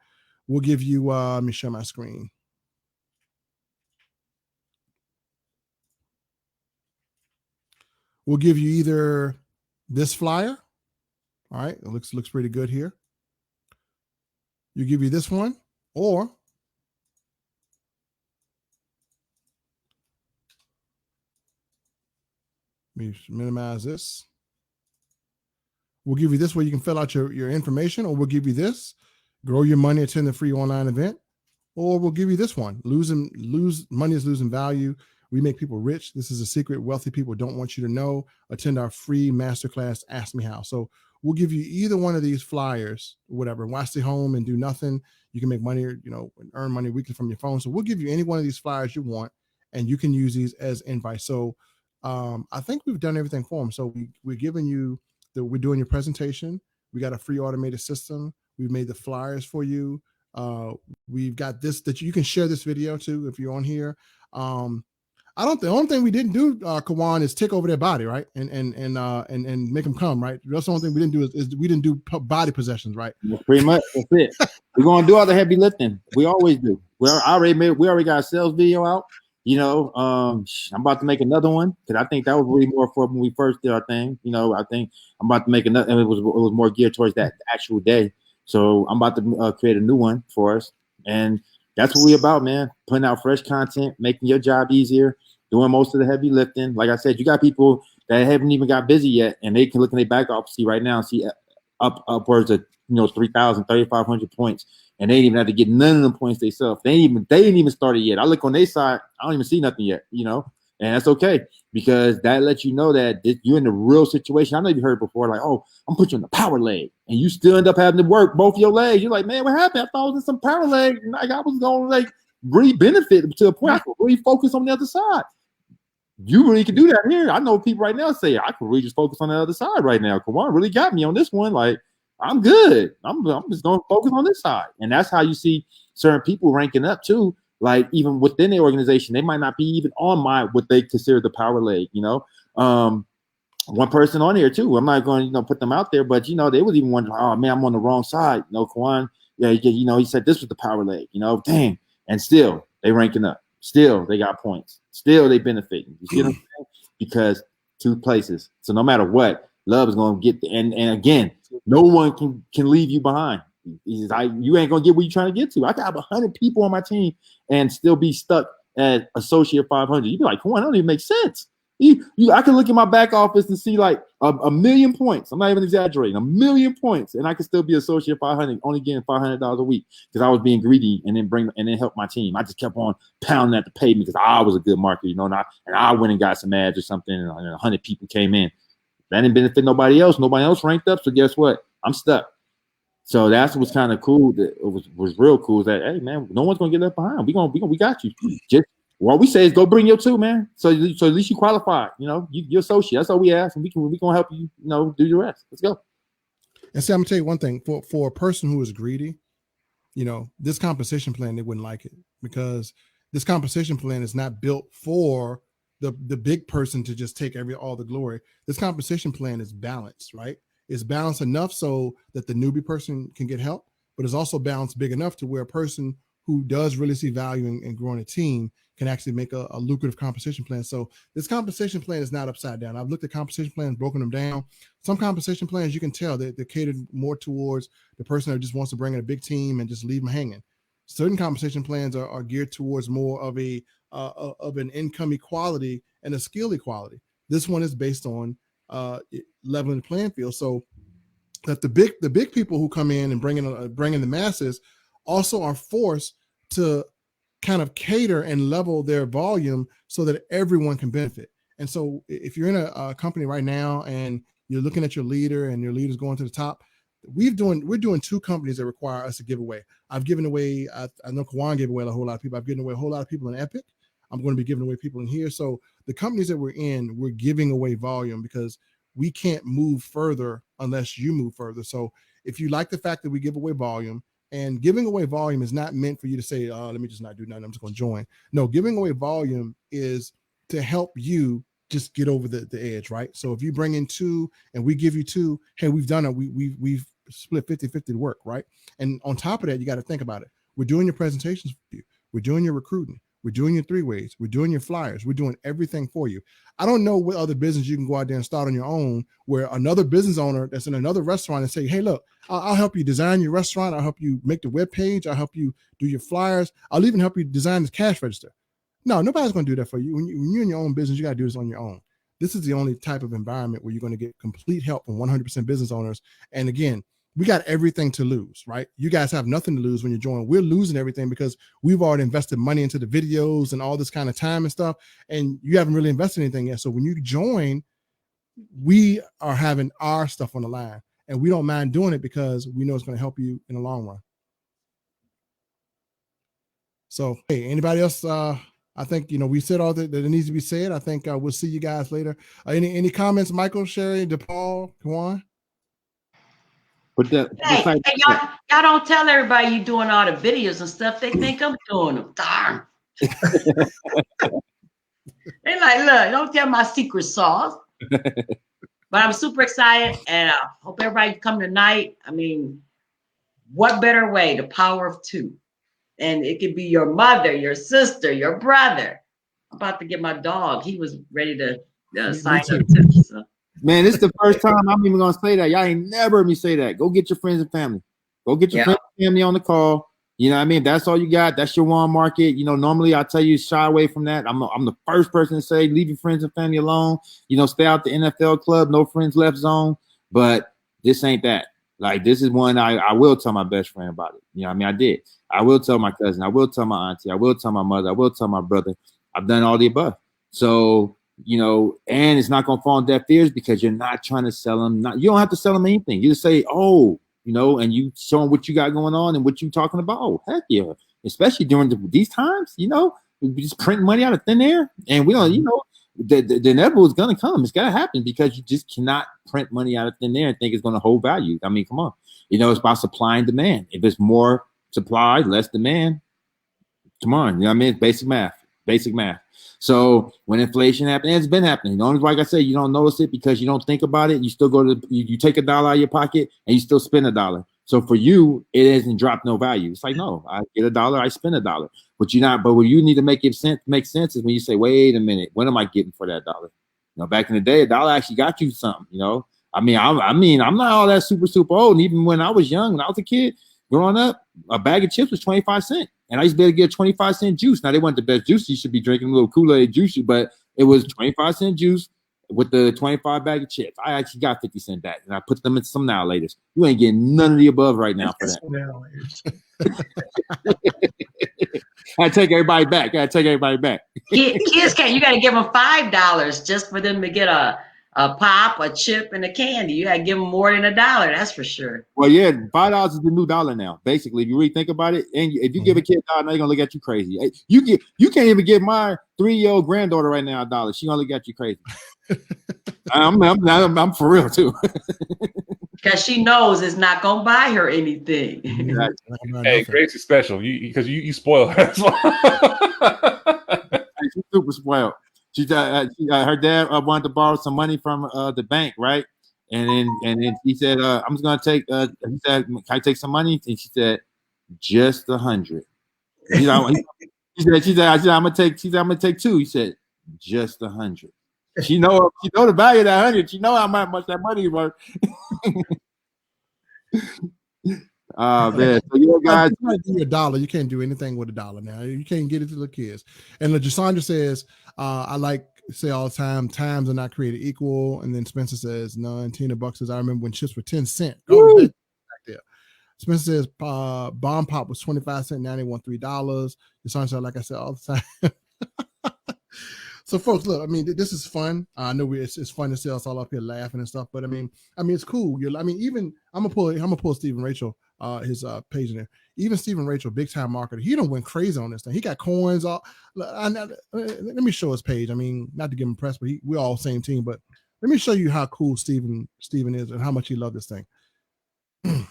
We'll give you, let me share my screen. We'll give you either this flyer. All right, it looks pretty good here. You give you this one, or let me minimize this. We'll give you this where you can fill out your information, or we'll give you this, grow your money, attend the free online event, or we'll give you this one, money is losing value. We make people rich. This is a secret wealthy people don't want you to know. Attend our free masterclass, Ask Me How. So we'll give you either one of these flyers, whatever, watch the home and do nothing. You can make money, you know, earn money weekly from your phone. So we'll give you any one of these flyers you want, and you can use these as invites. So I think we've done everything for them. So we're giving you we're doing your presentation. We got a free automated system. We've made the flyers for you. We've got this that you can share this video too if you're on here. The only thing we didn't do, Kawan, is take over their body, right? And make them come, right? That's the only thing we didn't do is we didn't do body possessions, right? Pretty much, that's it. We're gonna do all the heavy lifting. We always do. We already got a sales video out. You know, I'm about to make another one because I think that was really more for when we first did our thing. You know, I think I'm about to make another, and it was more geared towards that actual day. So I'm about to create a new one for us, and that's what we're about, man. Putting out fresh content, making your job easier, doing most of the heavy lifting. Like I said, you got people that haven't even got busy yet, and they can look in their back office see right now, see upwards of 3,000, 3,500 points, and they ain't even have to get none of them points themselves. They ain't even started yet. I look on their side, I don't even see nothing yet, and that's okay because that lets you know that you're in the real situation. I know you've heard before, like, oh, I'm putting you on the power leg, and you still end up having to work both your legs. You're like, man, what happened? I thought I was in some power leg, and like I was going to really benefit to a point I could really focus on the other side. You really can do that here. I know people right now say I can really just focus on the other side right now. Kawan really got me on this one. Like, I'm good. I'm just going to focus on this side. And that's how you see certain people ranking up too. Like even within the organization, they might not be even on what they consider the power leg, one person on here too. I'm not going to put them out there, but they was even wondering, oh man, I'm on the wrong side. Kawan Yeah, he said this was the power leg. Dang, and still they ranking up. Still they got points. Still they benefiting. You see what I'm saying? Because 2 places. So no matter what, Love is going to get and again, no one can leave you behind. He's like, you ain't gonna get where you're trying to get to. I could have 100 people on my team and still be stuck at associate 500. You'd be like, come on, that don't even make sense. I can look at my back office and see like a million points. I'm not even exaggerating, 1 million points, and I can still be associate 500, only getting $500 a week because I was being greedy and then help my team. I just kept on pounding at the pavement because I was a good marketer, and I went and got some ads or something, and 100 people came in. That didn't benefit nobody else. Nobody else ranked up. So guess what? I'm stuck. So that's what's kind of cool. That was real cool. Is that, hey man, no one's gonna get left behind. We got you. Just what we say is go bring your 2, man. So at least you qualify. You're associate. That's all we ask, and we gonna help you. Do the rest. Let's go. And see, I'm gonna tell you one thing. For a person who is greedy, this compensation plan, they wouldn't like it because this compensation plan is not built for the big person to just take all the glory. This compensation plan is balanced, right? It's balanced enough so that the newbie person can get help, but it's also balanced big enough to where a person who does really see value in growing a team can actually make a lucrative compensation plan. So this compensation plan is not upside down. I've looked at compensation plans, broken them down. Some compensation plans, you can tell they're catered more towards the person that just wants to bring in a big team and just leave them hanging. Certain compensation plans are geared towards more of an income equality and a skill equality. This one is based on leveling the playing field, so that the big people who come in and bring in the masses also are forced to kind of cater and level their volume so that everyone can benefit. And so if you're in a company right now and you're looking at your leader and your leader's going to the top, we're doing 2 companies that require us to give away. I've given away, I know Kawan gave away a whole lot of people. I've given away a whole lot of people in Epic. I'm going to be giving away people in here. So the companies that we're in, we're giving away volume because we can't move further unless you move further. So if you like the fact that we give away volume, and giving away volume is not meant for you to say, let me just not do nothing, I'm just going to join. No, giving away volume is to help you just get over the edge, right? So if you bring in 2 and we give you 2, hey, we've done it. We've split 50-50 the work, right? And on top of that, you got to think about it. We're doing your presentations for you. We're doing your recruiting. We're doing your 3-ways. We're doing your flyers. We're doing everything for you. I don't know what other business you can go out there and start on your own where another business owner that's in another restaurant and say, hey, look, I'll help you design your restaurant. I'll help you make the web page. I'll help you do your flyers. I'll even help you design the cash register. No, nobody's going to do that for you. When you're in your own business, you got to do this on your own. This is the only type of environment where you're going to get complete help from 100% business owners. And again, we got everything to lose, right? You guys have nothing to lose when you join. We're losing everything because we've already invested money into the videos and all this kind of time and stuff, and you haven't really invested anything yet. So when you join, we are having our stuff on the line, and we don't mind doing it because we know it's going to help you in the long run. So, hey, anybody else? I think, we said all that needs to be said. I think we'll see you guys later. Any comments, Michael, Sherry, DePaul, Kawan? But Hey, y'all don't tell everybody you doing all the videos and stuff. They think I'm doing them. Darn. They like, look, don't tell my secret sauce. But I'm super excited, and I hope everybody come tonight. I mean, what better way? The power of 2. And it could be your mother, your sister, your brother. I'm about to get my dog. He was ready to sign up too. So. Man, this is the first time I'm even gonna say that. Y'all ain't never heard me say that. Go get your friends and family. Go get your friends and family on the call. You know what I mean? That's all you got. That's your one market. Normally I tell you shy away from that. I'm the first person to say leave your friends and family alone. Stay out the NFL club, no friends left zone. But this ain't that. Like, this is one I will tell my best friend about it. You know what I mean? I did. I will tell my cousin. I will tell my auntie. I will tell my mother. I will tell my brother. I've done all the above. So, and it's not going to fall on deaf ears because you're not trying to sell them. You don't have to sell them anything. You just say, and you show them what you got going on and what you talking about. Oh, heck yeah. Especially during these times, we just print money out of thin air. And we don't, the inevitable is going to come. It's got to happen because you just cannot print money out of thin air and think it's going to hold value. I mean, come on. It's about supply and demand. If it's more supply, less demand, come on. You know what I mean? It's basic math. So when inflation happens, it's been happening. Only, like I said, you don't notice it because you don't think about it. You still you take $1 out of your pocket and you still spend $1. So for you, it hasn't dropped no value. It's like, no, I get $1, I spend $1. But you're not, but what you need to make sense is when you say, wait a minute, what am I getting for that $1? Back in the day, $1 actually got you something, I mean, I'm not all that super old. And even when I was young, when I was a kid, growing up, a bag of chips was 25 cents. And I used to be able to get a 25-cent juice. Now, they weren't the best juice. You should be drinking a little Kool-Aid juice, but it was 25-cent juice with the 25 bag of chips. I actually got 50 cent back, and I put them in some Now Laters. You ain't getting none of the above right now for that. I take everybody back. Kids can't. You got to give them $5 just for them to get a pop, a chip, and a candy. You got to give them more than $1. That's for sure. Well, yeah, $5 is the new $1 now. Basically, if you really think about it, and if you give a kid $1, they're gonna look at you crazy. Hey, you can't even give my 3-year-old granddaughter right now $1. She gonna look at you crazy. I'm for real too. Because she knows it's not gonna buy her anything. Hey, Grace is special. Because you spoil her. She's super spoiled. Her dad wanted to borrow some money from the bank, right? And then he said, "I'm just gonna take." He said, "Can I take some money?" And she said, "Just 100." She said, "I'm gonna take." She said, "I'm gonna take 2." He said, "Just 100." She know the value of that 100. She know how much that money is worth. Man, so you guys, you might do $1. You can't do anything with $1 now. You can't get it to the kids. And Jasandra says, I say all the time, times are not created equal. And then Spencer says, none. Tina Buck says, I remember when chips were 10 cents. Oh, back there. Spencer says, bomb pop was 25 cents. Now they want $3. Jasandra said, like I said all the time. So, folks, look. I mean, this is fun. I know it's fun to see us all up here laughing and stuff. But I mean, it's cool. Even I'm gonna pull Stephen Rachel, his page in there. Even Stephen Rachel, big time marketer. He done went crazy on this thing. He got coins. Let me show his page. I mean, not to get him pressed, but we're all same team. But let me show you how cool Stephen is and how much he loved this thing.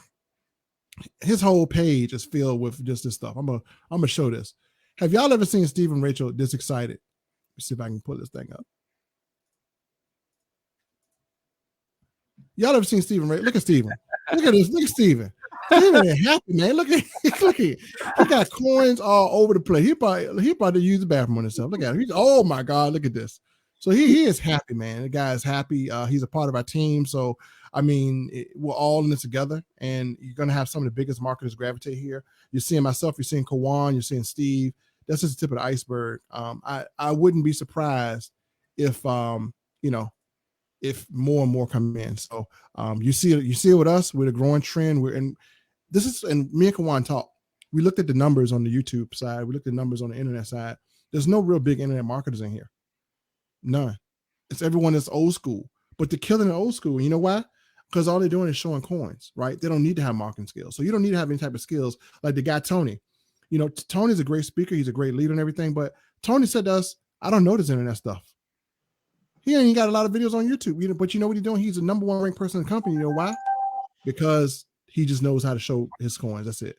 His whole page is filled with just this stuff. I'm gonna show this. Have y'all ever seen Stephen Rachel this excited? Let's see if I can pull this thing up. Y'all ever seen Stephen Rachel? Look at Stephen. Look at this. Look at Stephen. Stephen is happy, man. Look at he got coins all over the place. He about to use the bathroom on himself. Look at him. Oh my God, look at this. So he is happy, man. The guy is happy. He's a part of our team. So I mean, we're all in this together, and you're gonna have some of the biggest marketers gravitate here. You're seeing myself. You're seeing Kawan. You're seeing Steve. That's just the tip of the iceberg. I wouldn't be surprised if if more and more come in. So you see it with us. We're a growing trend. And me and Kawan talk. We looked at the numbers on the YouTube side. We looked at the numbers on the internet side. There's no real big internet marketers in here. None. It's everyone that's old school. But they're killing the old school. You know why? Because all they're doing is showing coins, right? They don't need to have marketing skills. So you don't need to have any type of skills like the guy Tony. Tony's a great speaker. He's a great leader and everything. But Tony said to us, I don't know this internet stuff. He ain't got a lot of videos on YouTube. But you know what he's doing? He's the number 1 ranked person in the company. You know why? Because he just knows how to show his coins. That's it.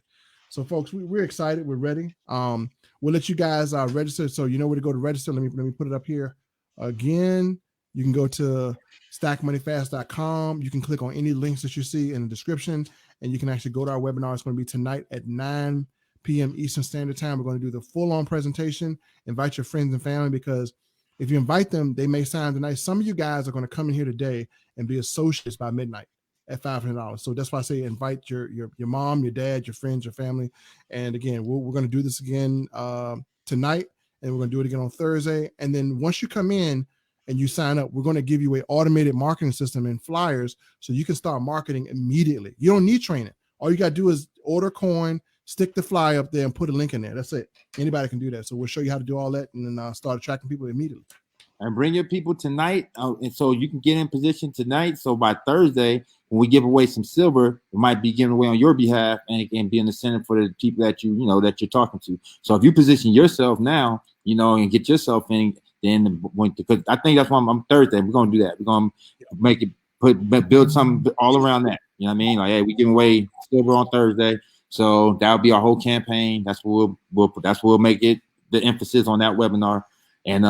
So, folks, we're excited. We're ready. We'll let you guys register. So you know where to go to register. Let me put it up here again. You can go to stackmoneyfast.com. You can click on any links that you see in the description, and you can actually go to our webinar. It's going to be tonight at 9 p.m. Eastern Standard Time. We're going to do the full-on presentation. Invite your friends and family, because if you invite them, they may sign tonight. Some of you guys are going to come in here today and be associates by midnight at $500. So that's why I say invite your mom, your dad, your friends, your family. And again, we're going to do this again tonight, and we're going to do it again on Thursday. And then once you come in and you sign up, we're going to give you an automated marketing system and flyers so you can start marketing immediately. You don't need training. All you got to do is order coin, stick the fly up there, and put a link in there. That's it. Anybody can do that. So we'll show you how to do all that, and then start attracting people immediately. And bring your people tonight, and so you can get in position tonight. So by Thursday, when we give away some silver, it might be given away on your behalf, and it can be an incentive for the people that that you're talking to. So if you position yourself now, and get yourself in, then because I think that's why I'm Thursday. We're gonna do that. We're gonna make it build something all around that. You know what I mean? Like, hey, we giving away silver on Thursday, so that'll be our whole campaign. That's what we'll make it the emphasis on that webinar. And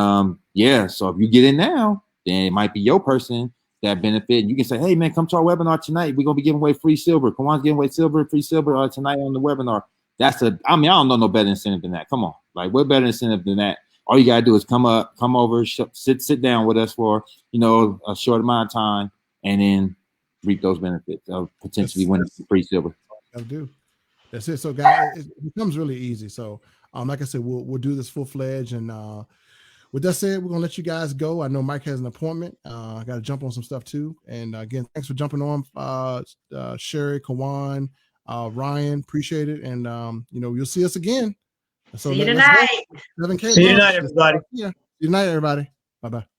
so if you get in now, then it might be your person, that benefit. You can say, hey man, come to our webinar tonight. We're gonna be giving away free silver. Kawan's giving away free silver tonight on the webinar. I don't know no better incentive than that. Come on, like what better incentive than that? All you gotta do is come over, sit down with us for a short amount of time, and then reap those benefits of potentially winning free silver. Gotta do. That's it. So guys, it becomes really easy. So like I said, we'll do this full fledged. And with that said, we're gonna let you guys go. I know Mike has an appointment. I gotta jump on some stuff too. And again, thanks for jumping on, Sherry, Kawan, Ryan. Appreciate it. And you'll see us again. So see you tonight. 7K. See you tonight, everybody. Yeah. See you tonight, everybody. Bye-bye.